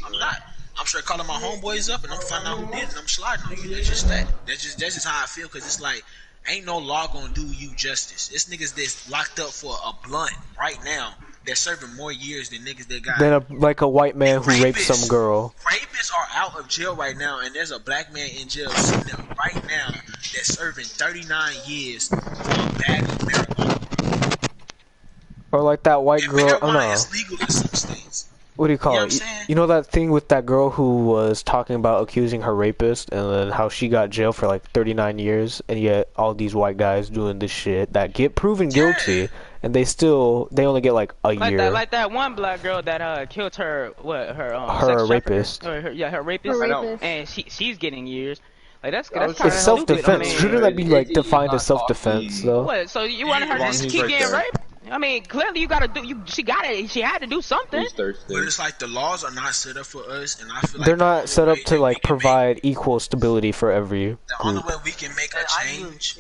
I'm not. I'm straight calling my homeboys up and I'm finding out who did it and I'm sliding on you. That's just that. That's just how I feel because it's like ain't no law gonna do you justice. This niggas that's locked up for a blunt right now. They're serving more years than niggas that got. Than like a white man who raped some girl. Rapists are out of jail right now, and there's a black man in jail sitting there right now that's serving 39 years for a bag of marijuana. Or like that white girl. Oh no. Is legal in some states. What do you call You know it? what I'm saying? You know that thing with that girl who was talking about accusing her rapist and then how she got jailed for like 39 years and yet all these white guys doing this shit that get proven guilty and they only get like a year. Like that one black girl that killed her her rapist. Her rapist. Her rapist. And she's getting years. Like that's It's self-defense. Shouldn't that be like defined as self-defense though? What? So you want her to just keep getting raped? I mean, clearly you gotta do. She had to do something. But it's like the laws are not set up for us, and I feel like They're not set up to like provide equal stability for every the only group. way we can make a change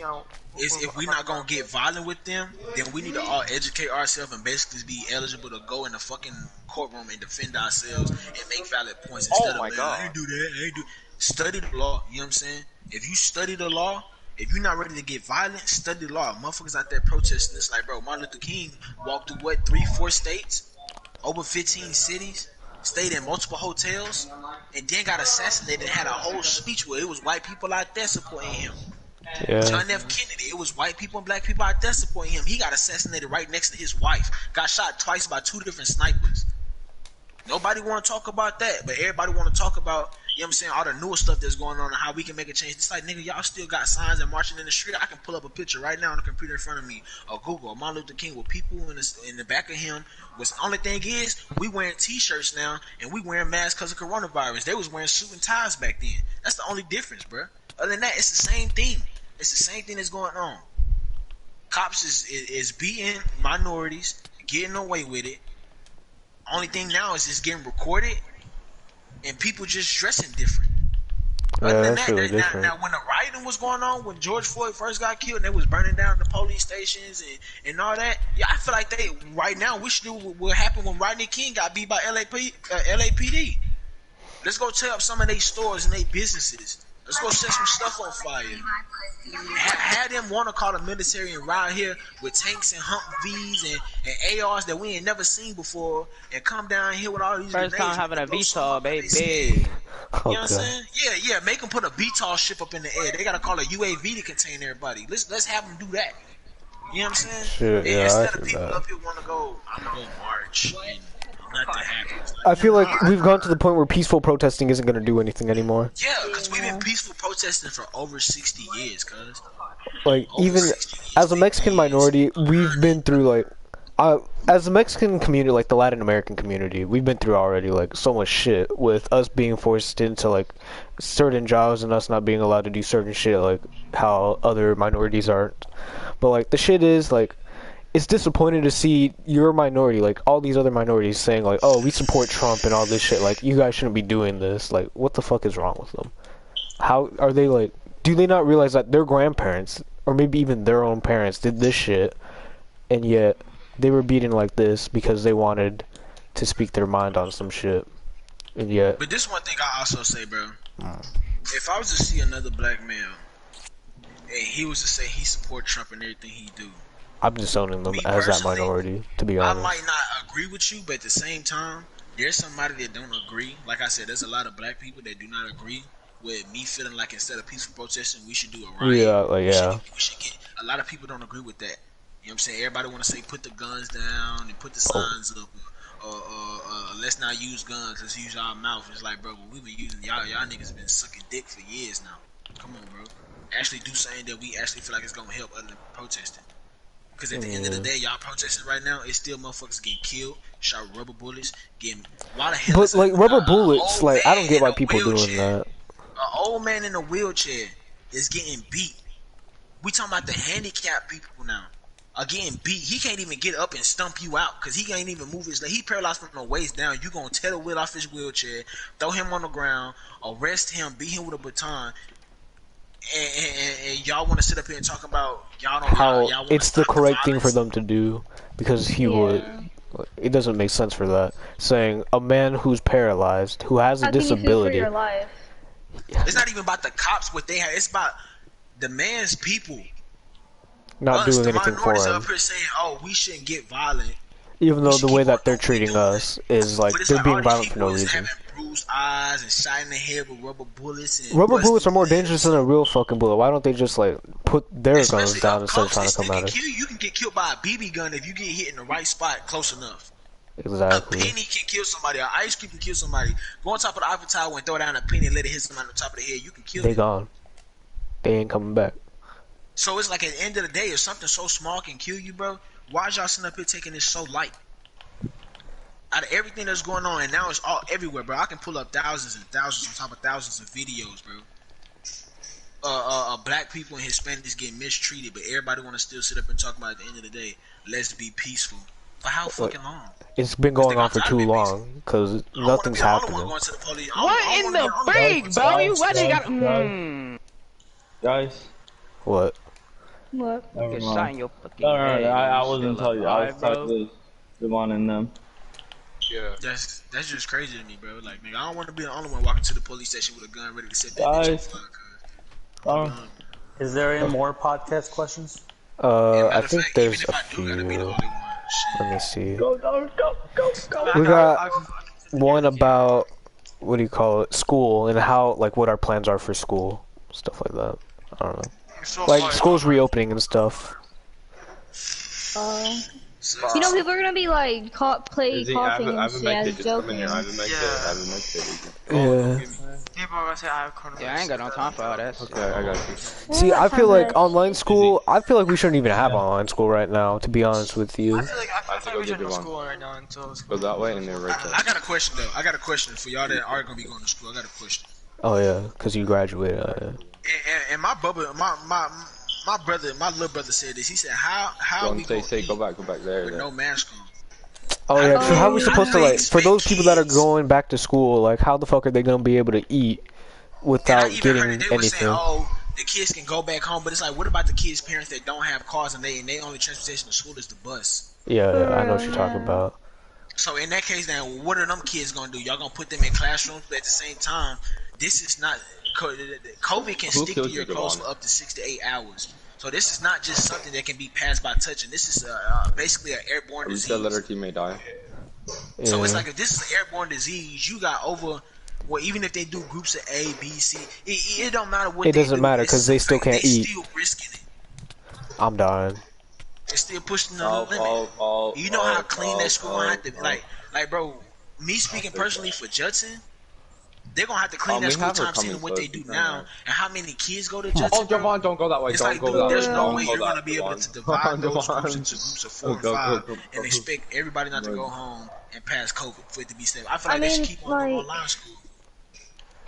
is if we're not gonna get violent with them. Then we need to all educate ourselves and basically be eligible to go in the fucking courtroom and defend ourselves and make valid points instead of I ain't do that. I ain't do. Study the law. You know what I'm saying? If you study the law. If you're not ready to get violent, study the law. Motherfuckers out there protesting. It's like, bro, Martin Luther King walked through what, 3-4 states, over 15 cities, stayed in multiple hotels, and then got assassinated and had a whole speech where it was white people out there supporting him. Yeah. John F. Kennedy, it was white people and black people out there supporting him. He got assassinated right next to his wife. Got shot twice by 2 different snipers. Nobody want to talk about that, but everybody want to talk about You know what I'm saying? All the newer stuff that's going on and how we can make a change. It's like, nigga, y'all still got signs and marching in the street. I can pull up a picture right now on the computer in front of me, or Google, or Martin Luther King with people in the back of him. Was the only thing is, we wearing t-shirts now and we wearing masks because of coronavirus. They was wearing suit and ties back then. That's the only difference, bro. Other than that, it's the same thing. It's the same thing that's going on. Cops is beating minorities, getting away with it. Only thing now is it's getting recorded and people just dressing different. Other than that's that, really different. now when the rioting was going on, when George Floyd first got killed and they was burning down the police stations and all that, yeah, I feel like they right now we should do what happened when Rodney King got beat by LAPD. Let's go tear up some of their stores and their businesses. Let's go set some stuff on fire. Had them want to call the military and ride here with tanks and Humvees and ARs that we ain't never seen before, and come down here with all these First time grenades having a and go VTOL, baby. you know what I'm saying? Yeah. Make them put a VTOL ship up in the air. They gotta call a UAV to contain everybody. Let's have them do that. You know what I'm saying? Shit, yeah, Instead I of see people that. up here want to go, I'm gonna go march. And nothing happens. I feel like we've gone to the point where peaceful protesting isn't gonna do anything anymore. Yeah, because we've been peaceful protesting for over 60 years, cuz. Like, even as a Mexican minority, we've been through, like, as a Mexican community, like the Latin American community, we've been through already, like, so much shit with us being forced into, like, certain jobs and us not being allowed to do certain shit, like, how other minorities aren't. But, like, the shit is, like, it's disappointing to see your minority, like, all these other minorities saying, like, oh, we support Trump and all this shit, like, you guys shouldn't be doing this. Like, what the fuck is wrong with them? How are they, like, do they not realize that their grandparents, or maybe even their own parents, did this shit, and yet they were beaten like this because they wanted to speak their mind on some shit, and yet... But this one thing I also say, bro. If I was to see another black male, and he was to say he support Trump and everything he do, I'm disowning them as that minority, to be honest. I might not agree with you, but at the same time, there's somebody that don't agree. Like I said, there's a lot of black people that do not agree with me feeling like instead of peaceful protesting, we should do a riot. Yeah, like, yeah. We should get, a lot of people don't agree with that. You know what I'm saying? Everybody want to say put the guns down and put the signs up, or let's not use guns, let's use our mouth. It's like, bro, we've been using, y'all niggas been sucking dick for years now. Come on, bro. Actually do something that we actually feel like it's gonna help other than protesting. Because at the end of the day, y'all protesting right now, it's still motherfuckers getting killed, shot with rubber bullets, getting... Why the hell But, like, rubber bullets, like, I don't get why people doing that. An old man in a wheelchair is getting beat. We talking about the handicapped people now are getting beat. He can't even get up and stump you out because he can't even move his leg. He paralyzed from the waist down. You gonna tear the wheel off his wheelchair, throw him on the ground, arrest him, beat him with a baton, and y'all want to sit up here and talk about y'all don't how it's the correct thing for them to do because he would. It doesn't make sense for that. Saying a man who's paralyzed, who has a disability. How can you feel for your life? It's not even about the cops what they have. It's about the man's people not doing anything for him. Up here saying, "Oh, we shouldn't get violent." Even though the way that they're treating us is like they're being violent for no reason. Bruised eyes and shot in the head with rubber bullets. And rubber bullets are more dangerous than a real fucking bullet. Why don't they just like put their guns down instead of trying to come at us? You can get killed by a BB gun if you get hit in the right spot close enough. Exactly. A penny can kill somebody. An ice cube can kill somebody. Go on top of the Eiffel Tower and throw down a penny and let it hit somebody on top of the head. You can kill them. They gone. They ain't coming back. So it's like at the end of the day, if something so small can kill you, bro, why is y'all sitting up here taking this so light? Out of everything that's going on, and now it's all everywhere, bro. I can pull up thousands and thousands on top of thousands of videos, bro. Black people and Hispanics getting mistreated, but everybody want to still sit up and talk about at the end of the day, let's be peaceful. For how fucking long? It's been going on for too long because nothing's happening. What in the freak, bro? You what they got? Guys. What? What? You shot in your fucking No, head. I wasn't telling you. I was talking to Devon and them. Yeah. That's just crazy to me, bro. Like, nigga, I don't want to be the only one walking to the police station with a gun ready to set that bitch on fire. Is there any more podcast questions? I think there's a few. Let me see. Go. We got one about what do you call it? School and how like what our plans are for school, stuff like that. I don't know. Like school's reopening and stuff. You know, people are gonna be like coughing and shit as joking. Yeah. People are gonna say I have coronavirus. Yeah, I ain't got no time for all that shit. Okay, I got you. See, I feel like online school. I feel like we shouldn't even have online school right now. To be honest with you. I feel like we should go to school right now until school. Go that way and then right there. I got a question though. I got a question for y'all that are gonna be going to school. I got a question. Oh yeah, because you graduated. And my brother, my little brother said this. He said, "How Don't we say go back there. with no mask on?" Oh yeah, true. How are we supposed to like for expect those people that are kids- going back to school? Like, how the fuck are they gonna be able to eat And I without even getting heard that they were saying, anything? "Oh, the kids can go back home," but it's like, what about the kids' parents that don't have cars and they only transportation to school is the bus? Yeah, I know what you're talking about. So in that case, then what are them kids gonna do? Y'all gonna put them in classrooms, but at the same time, this is not COVID can stick to your clothes for up to 6 to 8 hours. So this is not just something that can be passed by touching. This is basically an airborne You disease. said let her teammate die. So it's like if this is an airborne disease, you got over. Well, even if they do groups of A, B, C, it don't matter what. It they doesn't do. matter It's because they still like can't they eat. Still risking it. I'm dying. They're still pushing the limit. You know how clean that school gonna have to be. Like, bro. Me speaking personally for Judson, they're gonna have to clean that we school have her time seeing coming what they close, do now and how many kids go to Judson. Oh, Javon, don't go that way. It's Don't like, go dude, that way. there's no Don't way go you're that gonna be able Javon. to divide those Javon. groups into groups of 4 and Go, 5 go. and expect everybody not to go home and pass COVID for it to be safe. I feel I like they should mean, keep on going online school.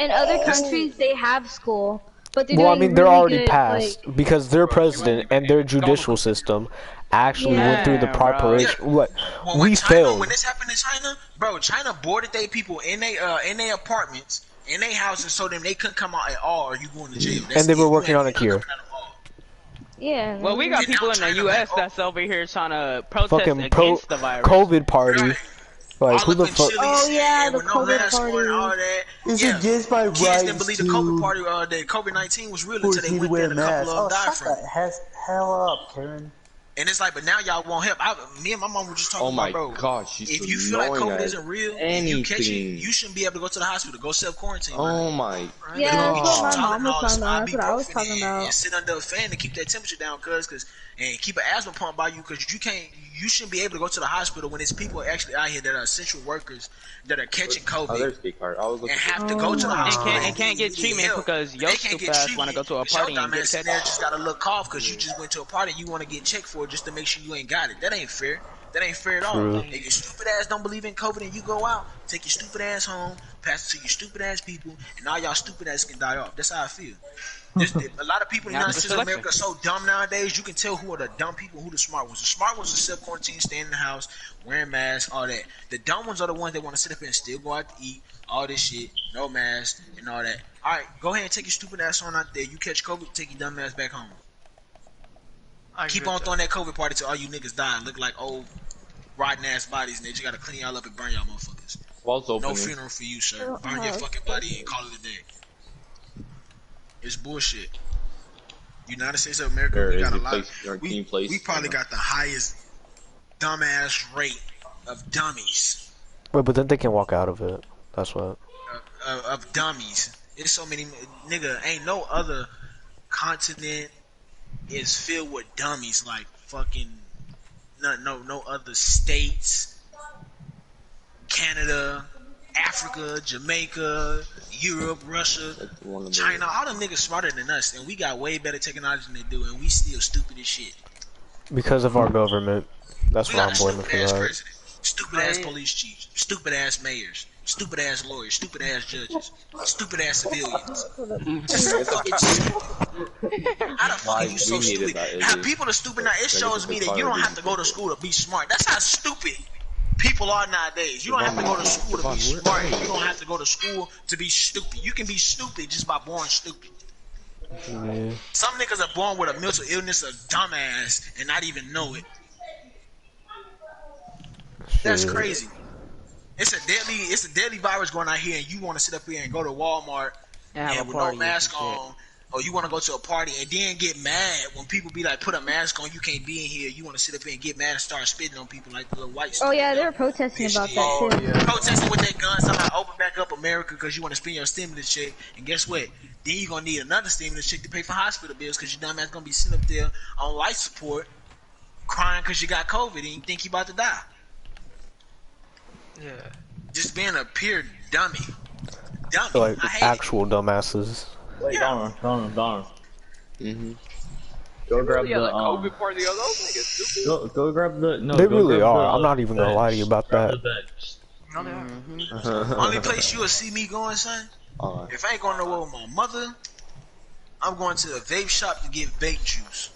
In other countries, they have school, but they're Well, I doing mean, they're really already good, passed because their president and their judicial system actually went through the Yeah, bro. preparation. What Well, we failed. when this happened in China, bro, China boarded their people in their apartments, in their houses, so them they couldn't come out at all, or you going to jail. And they were working on a cure. Yeah. Well, we got And now people in the China U.S. like, that's over here trying to protest Fucking against the virus. COVID party. Right. Like, all who up the in fuck? Chile, Oh, yeah, the with no COVID mask on and all party. that. It's Yeah. against my Kids didn't rights believe the to COVID party, that COVID-19 was real until force they me to went wear there a and a couple mask. of Oh, them died shut from the it. hell up, Karen. And it's like, but now y'all won't help. Me and my mom were just talking Oh my about, bro. gosh, she's If you feel like annoying COVID as isn't real, and you catch it, anything. you shouldn't be able to go to the hospital. Go self-quarantine. Oh my Yeah, that's what my god. mom was talking about. That's what I was talking And about. sit under a fan to keep that temperature down, and keep an asthma pump by you, because you shouldn't be able to go to the hospital when it's people actually out here that are essential workers that are catching Oh, COVID there's Speak Heart. I was and looking have to go to the hospital And can't get treatment because your they can't stupid get ass treatment. want to go to a Because party your and dumb get ass in checked. there just got a little cough because you just went to a party and you want to get checked for it just to make sure you ain't got it. That ain't fair. That ain't fair at all. True. If your stupid ass don't believe in COVID and you go out, take your stupid ass home, pass it to your stupid ass people, and all y'all stupid ass can die off. That's how I feel. A lot of people in the United States of America are so dumb nowadays. You can tell who are the dumb people, who the smart ones. The smart ones are self-quarantine, staying in the house, wearing masks, all that. The dumb ones are the ones that want to sit up and still go out to eat, all this shit, no mask, and all that. All right, go ahead and take your stupid ass on out there. You catch COVID, take your dumb ass back home. Keep on throwing that COVID party till all you niggas die and look like old rotten ass bodies, and they just gotta clean y'all up and burn y'all motherfuckers. Walls open. No funeral for you, sir. Burn your fucking body and call it a day. It's bullshit. United States of America, we got a lot. We probably got the highest dumbass rate of dummies. Wait, but then they can walk out of it. That's what. Of dummies. It's so many, nigga. Ain't no other continent is filled with dummies like fucking no other states. Canada, Africa, Jamaica, Europe, Russia, China, all them niggas smarter than us, and we got way better technology than they do, and we still stupid as shit. Because of our government. That's We what got I'm a blaming stupid for ass that. president, stupid ass police chiefs, stupid ass mayors, stupid ass lawyers, stupid ass judges, stupid ass civilians. Just so fucking stupid. How the fuck are you so stupid? How people are stupid now, it shows me that you don't have to go to school to be smart. That's how stupid people are nowadays. You don't have to go to school to be smart. You don't have to go to school to be stupid. You can be stupid just by born stupid. Yeah. Some niggas are born with a mental illness, a dumbass, and not even know it. That's Shit. crazy. It's a deadly virus going out here, and you want to sit up here and go to Walmart and with no mask on, or you want to go to a party and then get mad when people be like, "Put a mask on, you can't be in here." You want to sit up here and get mad and start spitting on people like the little white. Oh yeah, they were protesting about that too. Protesting with their guns, talking about open back up America because you want to spend your stimulus check, and guess what? Then you're gonna need another stimulus check to pay for hospital bills because your dumb ass gonna be sitting up there on life support crying because you got COVID and you think you about to die. Yeah. Just being a pure dummy. Like I hate actual dumbasses. Wait, Yeah. Donald. Mm-hmm. Go grab Yeah, the like COVID party. Those niggas stupid. Go grab the no. They go really grab are. the I'm not even gonna lie to you about grab that. The bench. No, they are. Only place you'll see me going, son. If I ain't going nowhere with my mother, I'm going to the vape shop to get vape juice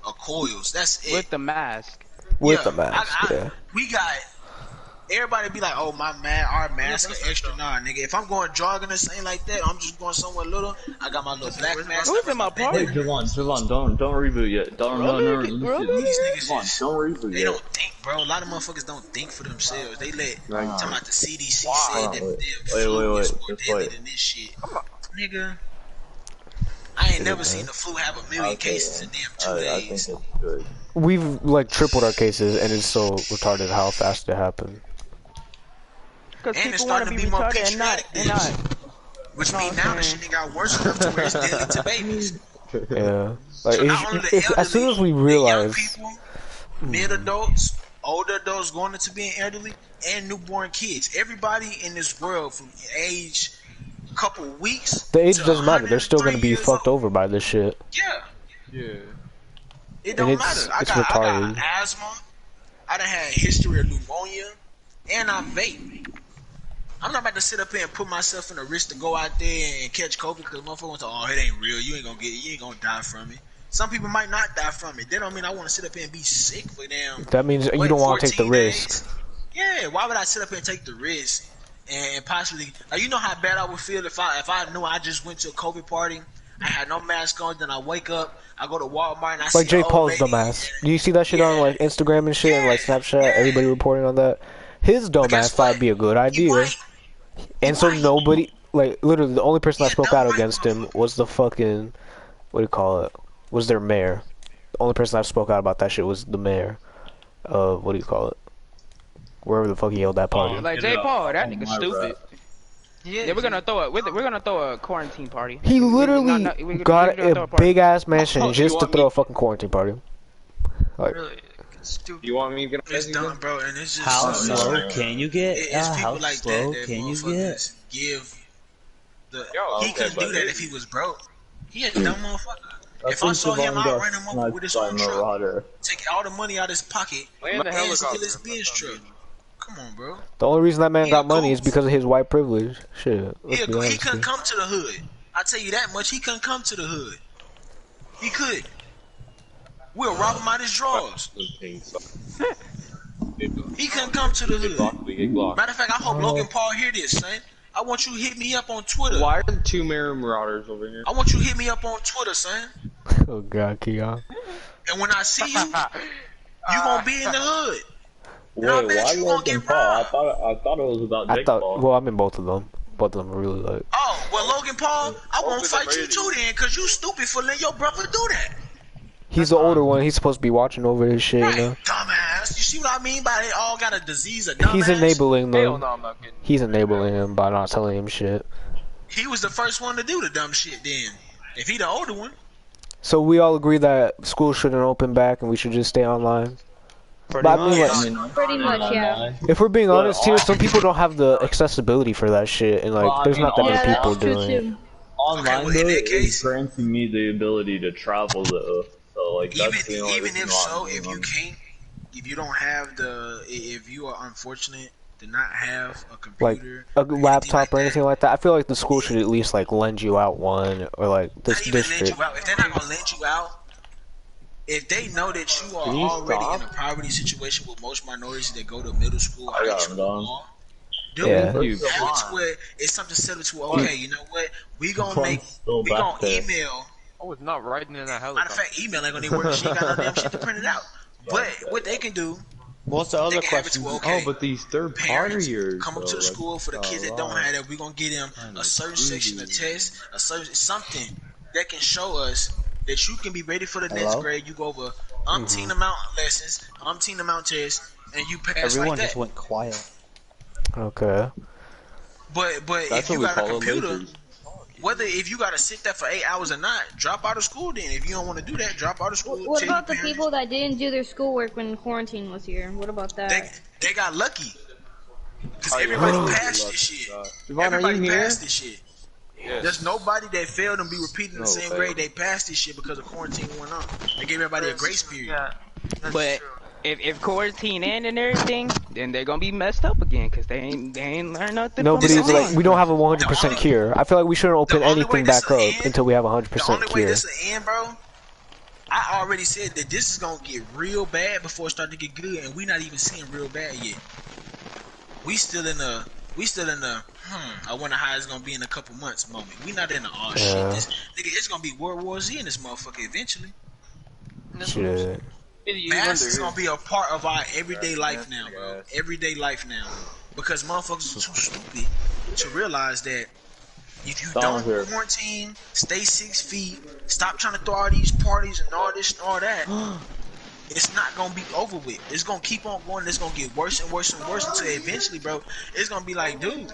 or coils. That's it. With the mask. With the mask, yeah. We got everybody be like, "Oh, our mask are extra." Nah, nigga. If I'm going jogging or something like that, I'm just going somewhere little. I got my little black mask. Who's in my party? Wait, Javon, don't reboot yet. Don't These niggas Javon, just, don't reboot they yet. don't think, bro. A lot of motherfuckers don't think for themselves. They let talking about the CDC said that flu is more deadly than this shit. Nigga, I ain't never seen the flu have a million cases in damn 2 days. I think it's good. We've like tripled our cases, and it's so retarded how fast it happened. Because And it's people want starting to to be be more retarded and not. Which means now the shit got worse enough to where it's deadly to babies. Yeah. Like So not only the as soon as we realize, people, mid adults, older adults going into being elderly, and newborn kids. Everybody in this world from age couple weeks. the age to doesn't matter. They're still gonna 103 be years fucked old. over by this shit. Yeah. Yeah. It And don't it's matter. I got retarded. asthma. I done had a history of pneumonia, and I vape. I'm not about to sit up here and put myself in a risk to go out there and catch COVID because motherfuckers want to, oh, it ain't real. You ain't gonna die from it. Some people might not die from it. That don't mean I want to sit up here and be sick for them. That means you don't want to take the 14 risk. days? Yeah, why would I sit up here and take the risk and possibly, like, you know how bad I would feel if I knew I just went to a COVID party, I had no mask on, then I wake up, I go to Walmart and I see Like Jay an old Paul's lady. dumbass. Do you see that shit on like Instagram and shit and like Snapchat? Everybody reporting on that. His dumbass thought it'd be a good idea, and so nobody, like literally, the only person that spoke out against him was the fucking, what do you call it? Was their mayor. The only person that spoke out about that shit was the mayor. What do you call it? Wherever the fuck he held that party. Like Jay Paul, that nigga stupid. Yeah, we're gonna throw a quarantine party. He literally got a big ass mansion Oh, just you to want throw me- a fucking quarantine party. Like, You want me to get on It's dumb, bro, and it's just How so slow can you get? It's people How like slow that can you motherfuckers get? give the. Yo, He okay, couldn't do but that they- if he was broke. He a dumb motherfucker. I If I think saw him, Javon I'd got run him over sniped with his by own truck, Marauder. take all the money out of his pocket, Land the and steal helicopter. his Benz truck. Come on, bro. the only reason that man He got a money is goof. because of his white privilege. Shit. Let's be He honest couldn't here. come to the hood. I tell you that much. He couldn't come to the hood. He could. We'll rob him out his drawers. He couldn't come to the hood. We get Glock. Matter of fact, I hope Logan Paul hear this, son. I want you to hit me up on Twitter. Why are the two Marauders over here? I want you to hit me up on Twitter, son. Oh god, Keon. And when I see you, you gonna be in the hood. Wait, I bet why you won't Logan get Paul? I robbed. thought it was about I Jake thought. Paul. Well, I'm in both of them. Both of them are really like. Oh, well, Logan Paul, I won't Open fight the you too then, because you stupid for letting your brother do that. He's the older one. He's supposed to be watching over his shit, Right, you know. dumbass. You see what I mean by they all got a disease of dumbass? He's enabling Hell them. no, I'm not kidding. He's enabling him by not telling him shit. He was the first one to do the dumb shit then. If he the older one. So we all agree that school shouldn't open back and we should just stay online. But I mean, like, Pretty much, yeah. if we're being honest here, some people don't have the accessibility for that shit, and like, Well, I there's mean, not that yeah, many Yeah, people that's true doing it. too. Online well, in though, that case- is granting me the ability to travel though. So like that's the only Even reason if why so, I'm if doing you it. can't, if you don't have if you are unfortunate to not have a Like computer, a anything laptop like or that, anything like that. I feel like the school should at least like lend you out one, or like this not even lend district. you out. If they're not gonna lend you out, if they know that you are Can you already stop? in a poverty situation with most minorities that go to middle school, I high got him school, done. all, do Yeah. it. Have it to where it's something settled to. Okay, you know what? We gonna make. Still We back gonna there. email. I was not riding in that Matter of helicopter. fact, email ain't gonna work. She ain't got no damn shit to print it out. But what they can do, What's the they other can have it question? to okay. Oh, but these third Parents partiers come up to the school for the kids that don't have that. We're gonna get them a certain section of test, a certain something that can show us that you can be ready for the next Hello? grade. You go over umpteen amount lessons, umpteen amount tests, and you pass Everyone like that. just went quiet. Okay. But That's if you what we got a call them computer, lasers. whether if you gotta sit there for 8 hours or not, drop out of school. Then, if you don't want to do that, drop out of school. What Tell about your the parents. people that didn't do their schoolwork when quarantine was here? What about that? They got lucky because Oh, yeah. everybody Oh, passed lucky, this shit. God. Everybody here? passed this shit. Yes. There's nobody that failed and be repeating the No, same fail. grade. They passed this shit because of quarantine went on. They gave everybody a grace period. Yeah. That's But true. if quarantine end and everything, then they're gonna be messed up again because they ain't learned nothing. Nobody's from like, we don't have a 100% The only- cure. I feel like we shouldn't open the only anything way this back will up end- until we have a The 100% only way cure. this will end, bro, I already said that this is gonna get real bad before it start to get good, and we not even seeing real bad yet. We still in the I wonder how it's gonna be in a couple months moment. We not in the shit. This, nigga, it's gonna be World War Z in this motherfucker eventually. Shit. Masks is gonna be a part of our everyday life now, bro. Everyday life now, because motherfuckers are too stupid to realize that if you don't quarantine, stay 6 feet, stop trying to throw all these parties and all this and all that, it's not gonna be over with. It's gonna keep on going. It's gonna get worse and worse and worse until eventually, bro, it's gonna be like, dude,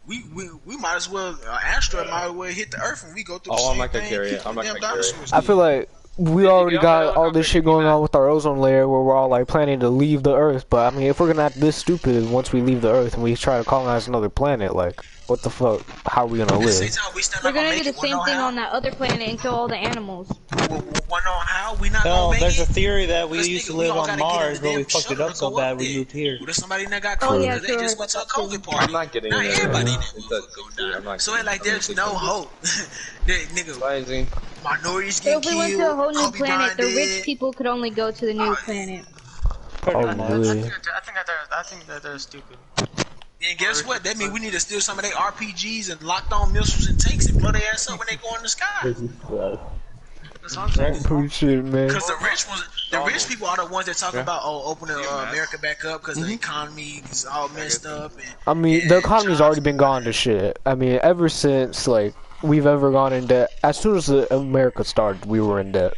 we might as well asteroid might as well hit the Earth and we go through the Oh, I'm same not gonna thing. carry it. people I'm not damn gonna carry it. dinosaurs I did. feel like we already got all this shit going on with our ozone layer where we're all like planning to leave the Earth. But I mean, if we're gonna act this stupid once we leave the Earth and we try to colonize another planet, like, what the fuck? How are we gonna At the same live? time, we still We're not gonna make do it. the same thing on that other planet and kill all the animals. Wanna know how? We not No, gonna make there's it. a theory that we Because, used to nigga, we live all on gotta get in Mars, the but we damn fucked it shuttle up to so go bad up we there. moved here. There's somebody that got Oh, COVID yeah, because they true. just went to a COVID party. I'm not getting Not in there. everybody in man. that It's motherfucker that gonna 60. I'm die. not So getting it's like in there's no hope. that nigga, Rising. minorities So get if we went to a killed. whole new Kobe planet, Bryant the rich dead. people could only go to the new planet. Pretty Oh, much. really? I think that they're stupid. And guess what? That means we need to steal some of their RPGs and locked on missiles and tanks and blow their ass up when they go in the sky. That's what I'm saying. Pretty shit, man. Because the rich people are the ones that talk about opening America back up because the economy is all messed up. And, I mean, the economy's already been gone to shit. I mean, ever since, like, we've ever gone in debt, as soon as America started, we were in debt.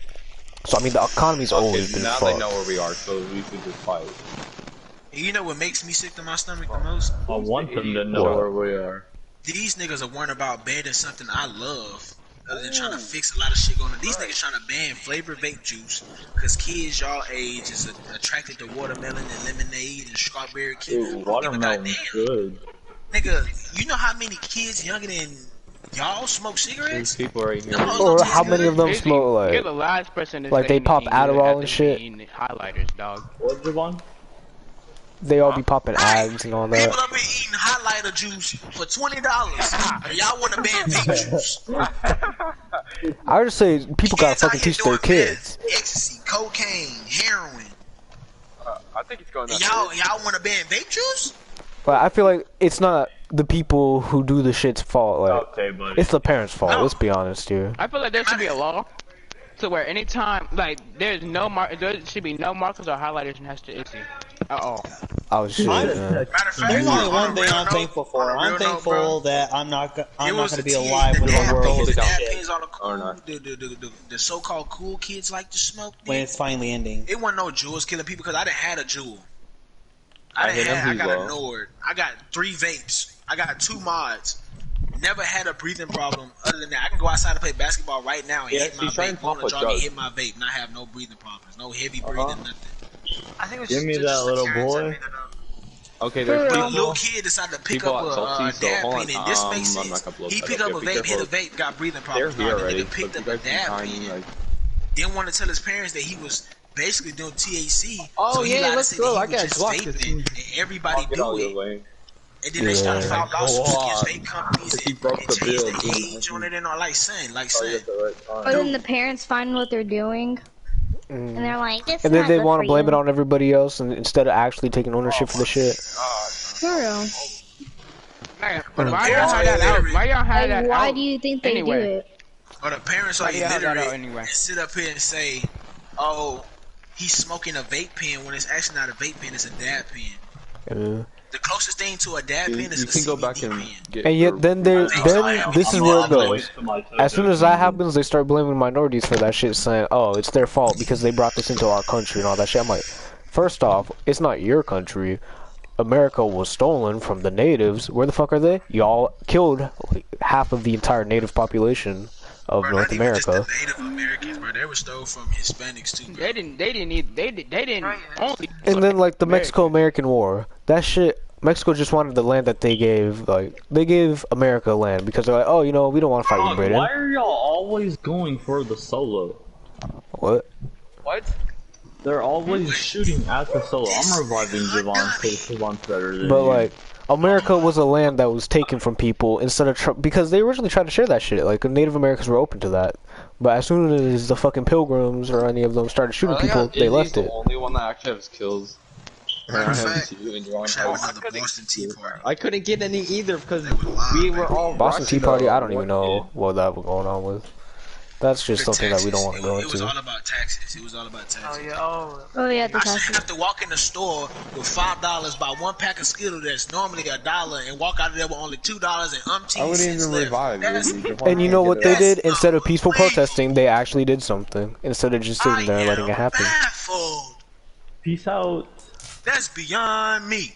So, I mean, the economy's always been Now fucked. they know where we are, so we should just fight. you know what makes me sick to my stomach the most? I want them to know where we are. These niggas are worrying about banning something I love, other than trying to fix a lot of shit going on. These niggas trying to ban flavored vape juice because kids y'all age is attracted to watermelon and lemonade and strawberry kids. Ooh, watermelon's good. Nigga, you know how many kids younger than y'all smoke cigarettes? These people right here. Or how many of them Basically, smoke, you're the like, last person to like say they pop anything good Adderall after and shit? being highlighters, dog. What's the one? they all be popping ads and all that. People have been eating highlighter juice for $20. And y'all want to ban vape juice? I would just say people gotta Kids out fucking here teach their doing meth, kids. ecstasy, cocaine, heroin. I think it's going up. Y'all want to ban vape juice? But I feel like it's not the people who do the shit's fault. Like, Okay, buddy. it's the parents' fault. Let's be honest here. I feel like there should be a law to where anytime, like, there should be no markers or highlighters next to Itsy at all. Oh shit, man. Matter of fact, There's only on one a thing real I'm note- thankful for. on a I'm real note, thankful bro, that I'm not it going was to be the alive teen- when the world the goes to dab shit. pens all the Or cool, not. the so-called cool kids like to smoke. When it's finally ending. It wasn't no jewels killing people because I done had a jewel. I hit I him got well. a Nord. I got 3 vapes. I got 2 mods. Never had a breathing problem. Other than that, I can go outside and play basketball right now and Yeah, hit my he's trying vape. to Go on pump the a jog and jug. hit my vape, and I have no breathing problems, no heavy breathing, nothing. I think it was Give me just that little parents that boy. made it up. Okay, For there's real. The people. little kid decided to pick People up are salty, a so dab hold pen, on. and this makes I'm not sense. gonna blow He that picked up up a yet. Be vape, hit a careful. vape, got breathing They're problems. here Nah, the already, nigga picked but up you a guys be dab tiny, pen. like. Didn't want to tell his parents that he was basically doing THC. Oh, so he yeah, lied to let's say go. that I he got was just Glock. vaping, and everybody I'll get do out of your it. way. And then they started Yeah. filing lawsuits against Wow. vape companies He and, broke and the changed bill, the dude. age on it and all. Like son. Oh, you got the right But time. then the parents find what they're doing, and they're like, "This And is then not they good want for to blame you." it on everybody else, and instead of actually taking ownership for the shit. For real. Man, But the why y'all parents have are that out? illiterate. Why y'all have Like, that why out? do you think they Anyway. do it? Or the parents Why are do you have that illiterate out anyway? and sit up here and say, "Oh, he's smoking a vape pen," when it's actually not a vape pen; it's a dab pen. The closest thing to a dab You, pen is you a can go CBD back and pen. get. And yet, then this is where it goes. Wait till my As soon as toe that goes. happens, they start blaming minorities for that shit, saying, "Oh, it's their fault because they brought this into our country and all that shit." I'm like, first off, it's not your country. America was stolen from the natives, where the fuck are they? Y'all killed like, half of the entire native population of Bro, North not even just the America. Native Americans, bro. They were stole from Hispanics too, bro. They didn't only. And then like the American. Mexico-American War, that shit. Mexico just wanted the land that they gave. Like they gave America land because they're like, oh, you know, we don't want to fight with Dog, Britain. why are y'all always going for the solo? What? What? They're always shooting at the solo. I'm reviving Javon because Javon's better than But you. like, America was a land that was taken from people instead of because they originally tried to share that shit. Like Native Americans were open to that, but as soon as the fucking Pilgrims or any of them started shooting people, they left the it. only one that actually has kills. Matter of I have fact, two, and you're on we should have house. another Boston Tea Party. I couldn't get any either because They were live, we were baby. all Boston Tea rushing Party, though. I don't even know what that was going on with. That's just The something that we don't taxes. want to go It was into. all about taxes. It was all about Oh taxes. yeah. Oh. Oh yeah, the I should taxes. have to walk in the store with $5, buy one pack of Skittles that's normally $1, and walk out of there with only $2 and I wouldn't cents even left. revive That's, you. And you know what they That's did? Instead of peaceful illegal. protesting, they actually did something. Instead of just sitting there and letting it happen. Baffled. Peace out. That's beyond me.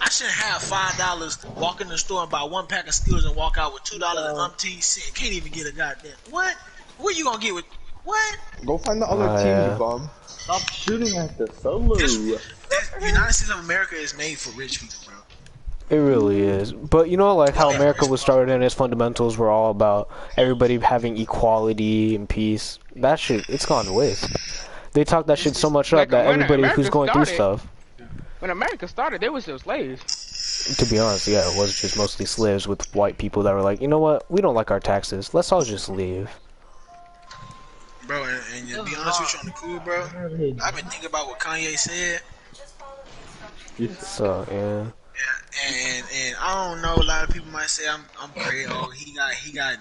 I shouldn't have $5, walk in the store and buy one pack of Skittles and walk out with $2 and cents. Can't even get a goddamn what? What you gonna get with what? Go find the other team, yeah. you bum. Stop shooting at the solo. This United States of America is made for rich people, bro. It really is. But you know, like how America was started and its fundamentals were all about everybody having equality and peace. That shit, it's gone to waste. They talk that shit so much up Like, that when everybody America who's going through started- stuff. When America started, they were still slaves. To be honest, yeah, it was just mostly slaves with white people that were like, you know what, we don't like our taxes. Let's all just leave. Bro, and to be honest with you on the cool, bro, I've been thinking about what Kanye said. So yeah. And I don't know. A lot of people might say I'm crazy. Oh, he got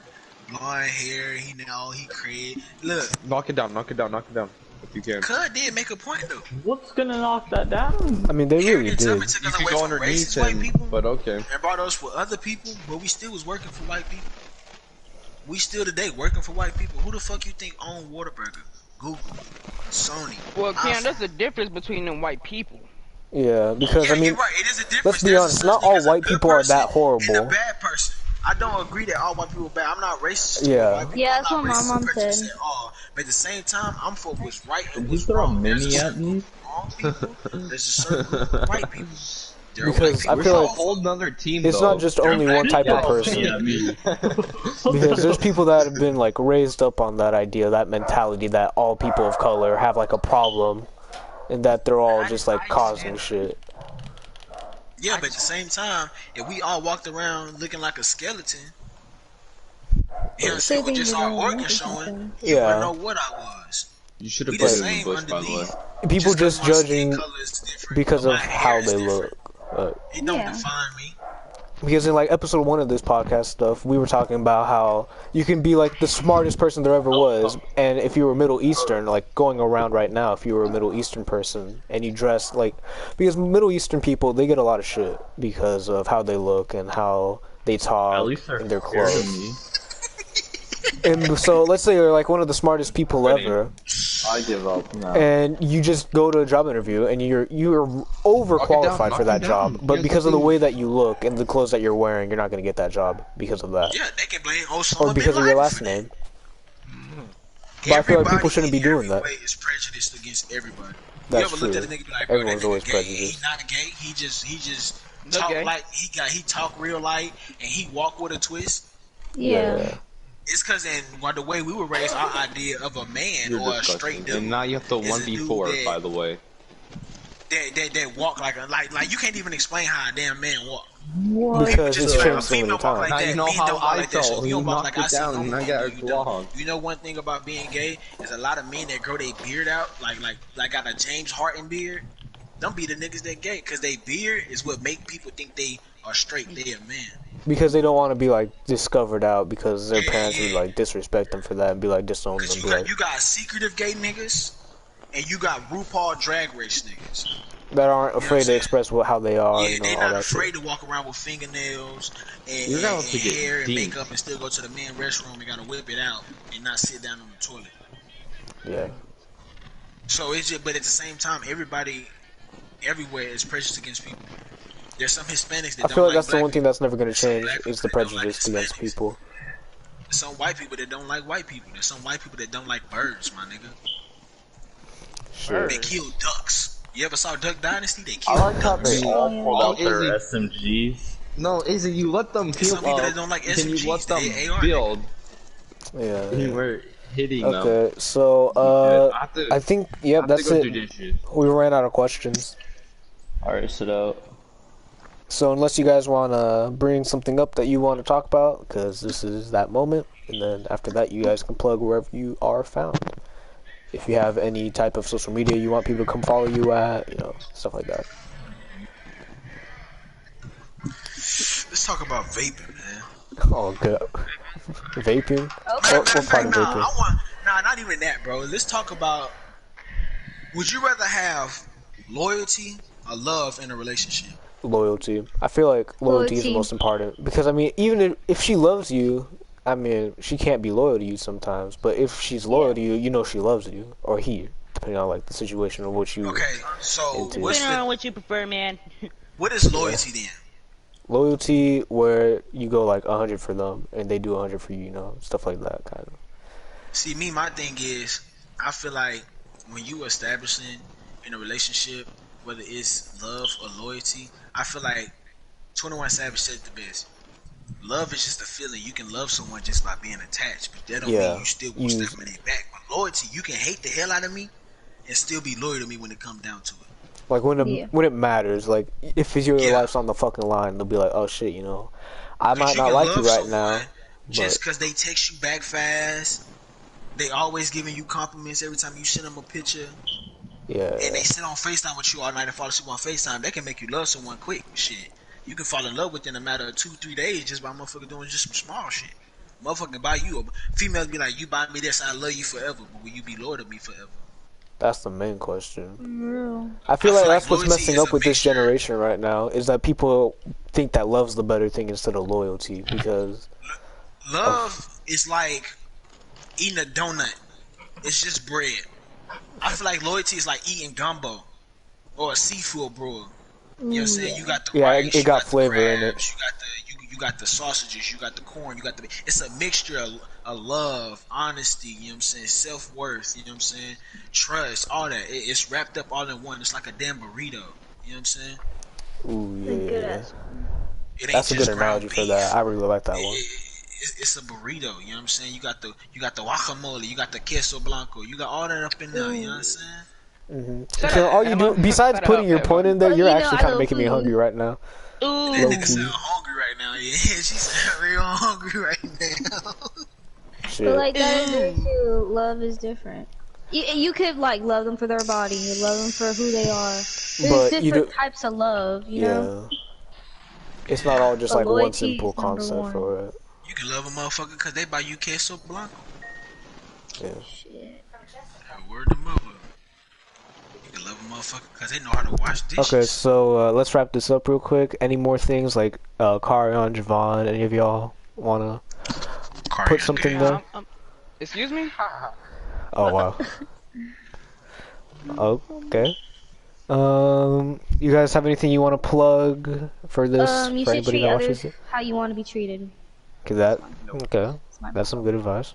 blonde hair. He crazy. Look, Knock it down, knock it down, knock it down. If you can. Cud did make a point though. What's gonna knock that down? I mean, they really Heritage did. of it took You us could away go from underneath racist white people him, but okay. and brought us for other people, but we still was working for white people. We still today working for white people. Who the fuck you think own Whataburger? Google, Sony. Well, Cam, iPhone. there's a difference between them white people. Yeah, because Yeah, I mean, you're right. It is a difference. let's be There's honest, such not thing all as a white good people are person that horrible. and a bad person. I don't agree that all white people are bad. I'm not racist. Yeah. White people. Yeah, I'm that's not what my racist mom or prejudiced said. at all. But at the same time, I'm for what's right and Did he what's throw a wrong. There's mini a at certain me? group of wrong people. There's a certain group of white people. There are white Because people. I feel We're a like whole nother team, it's though. not just only one type of Yeah, person. yeah, me. Because there's people that have been like raised up on that idea, that mentality that all people of color have like a problem, and that they're all just like causing shit. Yeah, but at the same time, if we all walked around looking like a skeleton, Say with just things our around organ nothing showing, something. you Yeah. wouldn't know what I was. You should We have the put it in the same bush, by the way. underneath. People just Just 'cause my skin judging color is different, because but of my how hair is they different. look. It don't Yeah. define me. Because in like episode 1 of this podcast stuff, we were talking about how you can be like the smartest person there ever was, and if you were Middle Eastern, like going around right now, if you were a Middle Eastern person and you dress like, because Middle Eastern people, they get a lot of shit because of how they look and how they At talk least they're and their scared of clothes. me. And so let's say you're like one of the smartest people ever, I give up now. and you just go to a job interview and you're overqualified knock for it that down. job, but Here's because the of the thing. way that you look and the clothes that you're wearing, you're not going to get that job because of that, Yeah, they can blame Osama or because bin of your Laden last for that. name. But I feel like people shouldn't be doing that. Everybody is prejudiced against everybody. That's you ever looked true. at a nigga and be like, bro, Everyone's that nigga always gay. prejudiced. He not gay. He just No talk gay. like he talk real light and he walk with a twist. Yeah. It's because the way we were raised, our idea of a man You're or a disgusting. straight dude And now you have to is a 1v4, dude by the way. that walk like you can't even explain how a damn man walk. Because Just it's like, a changed so many female walk like times. Now that. you know Men how don't walk I like that. So felt. if you You don't walk knocked like I it see down normal and I men got do, it you don't. wrong. You know one thing about being gay is a lot of men that grow their beard out like got a James Harden beard. Don't be the niggas that gay because they beard is what make people think they are straight. They a man. Because they don't want to be like discovered out because their Yeah, parents would yeah. like disrespect them for that and be like disown them. Cause Be like, you got secretive gay niggas and you got RuPaul Drag Race niggas. that aren't afraid to saying? express how they are. Yeah, You know, they all not that afraid shit. to walk around with fingernails and, You're and, about and to get hair and deep. makeup and still go to the men's restroom and gotta whip it out and not sit down on the toilet. Yeah. So it's just, but at the same time, everybody everywhere is prejudice against people. There's some Hispanics that I don't feel like like that's the black one thing people. that's never gonna There's some change black is people the that don't like prejudice against Hispanics. people. There's some white people that don't like white people. There's some white people that don't like birds, my nigga. Shit. They kill ducks. You ever saw Duck Dynasty? They I kill like how ducks. they They all pulled out their Izzy. SMGs. No, Izzy, you let them There's some heal people up, that don't like then you let SMGs. them They AR. build. Yeah. We're hitting them. Okay, so I think that's go it. do dishes. We ran out of questions. Alright, sit out. So unless you guys want to bring something up that you want to talk about, because this is that moment, and then after that you guys can plug wherever you are found. If you have any type of social media you want people to come follow you at, stuff like that. Let's talk about vaping, man. Oh, good. Vaping? Okay. What part of vaping? Not even that, bro. Let's talk about, would you rather have loyalty or love in a relationship? Loyalty. I feel like loyalty is the Loyalty. most important, because I mean, even if she loves you, I mean, she can't be loyal to you sometimes, but if she's loyal to you, you know she loves you, or he, depending on like the situation of what you Okay, so into. Depending on what you prefer, man. What is loyalty then? Loyalty, where you go like 100 for them and they do 100 for you, stuff like that kind of. See, my thing is, I feel like when you establishing in a relationship, whether it's love or loyalty, I feel like 21 Savage said it the best. Love is just a feeling. You can love someone just by being attached, but that don't mean you still will step in their back. But loyalty, you can hate the hell out of me and still be loyal to me when it comes down to it. Like when it matters, like if your life's on the fucking line, they'll be like, oh shit, I might not like you right now. Just because they text you back fast, they always giving you compliments every time you send them a picture. Yeah. And they sit on FaceTime with you all night and fall asleep on FaceTime. They can make you love someone quick. Shit. You can fall in love within a matter of 2-3 days just by motherfucker doing just some small shit. Motherfucker buy you. Females be like, you buy me this, I love you forever. But will you be loyal to me forever? That's the main question. I feel like that's what's messing up with this generation right now, is that people think that love's the better thing instead of loyalty, because love is like eating a donut. It's just bread. I feel like loyalty is like eating gumbo or a seafood broil. You know what I'm saying? You got the rice, it got flavor crabs, in it. you got the sausages, you got the corn, you got the. It's a mixture of love, honesty. You know what I'm saying? Self-worth. You know what I'm saying? Trust, all that. It's wrapped up all in one. It's like a damn burrito. You know what I'm saying? Ooh, yeah. It ain't That's a just good analogy for that. I really like that one. It's a burrito. You know what I'm saying? You got the guacamole, you got the queso blanco, you got all that up in there. You know what I'm saying? So all you do, besides putting your point in there, you're actually kind of making me hungry right now. That nigga sound hungry right now. Yeah, she sound real hungry right now. Shit. But like that is the issue. Love is different. You could like love them for their body, you love them for who they are. There's different types of love, you know. It's not all just But like one loyalty simple is number concept one. for it. You can love a motherfucker because they buy you queso blanco. Yeah. Word to mother. You can love a motherfucker because they know how to wash dishes. Okay, so let's wrap this up real quick. Any more things like Karion, Javon, any of y'all wanna put something there? Excuse me? Oh wow. Okay. You guys have anything you want to plug for this? You For should anybody treat that others watches it? how you want to be treated. Okay. That's some good advice.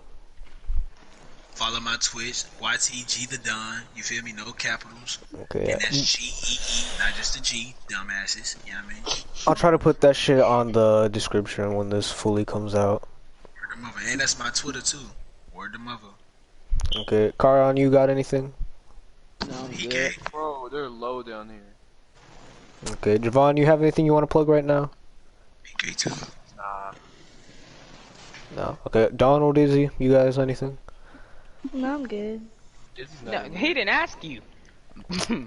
Follow my Twitch, YTG the Don. You feel me? No capitals. Okay. And that's GEE, not just the G. Dumbasses. You know what I mean? I'll try to put that shit on the description when this fully comes out. Word to mother. And that's my Twitter too. Word to mother. Okay. Karion, you got anything? No, I'm good. Bro, they're low down here. Okay. Javon, you have anything you want to plug right now? PK too. Nah. No. Okay. Donald, Izzy, you guys anything? No, I'm good. No, he didn't ask you.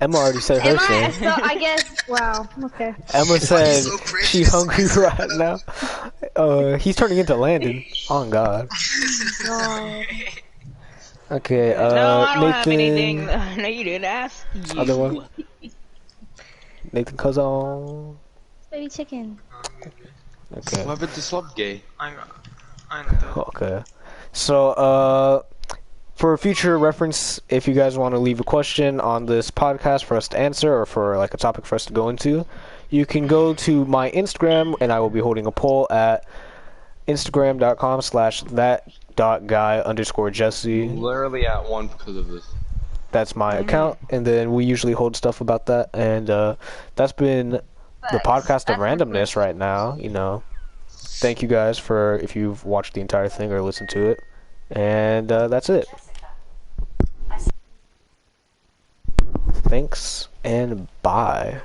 Emma already said her thing. So I guess. Wow. Okay. Emma said she's hungry right now. He's turning into Landon. On God. Okay. No, I don't Nathan. have anything. No, you didn't ask. Other one. Nathan Cousin. Baby chicken. Okay. What about the slop gay? I know that. Okay. So, for future reference, if you guys want to leave a question on this podcast for us to answer or for like a topic for us to go into, you can go to my Instagram and I will be holding a poll at instagram.com/that.guy_Jesse. Literally at one because of this. That's my account, and then we usually hold stuff about that, and that's been the podcast of randomness right now. You know, thank you guys for if you've watched the entire thing or listened to it, and that's it. Thanks and bye.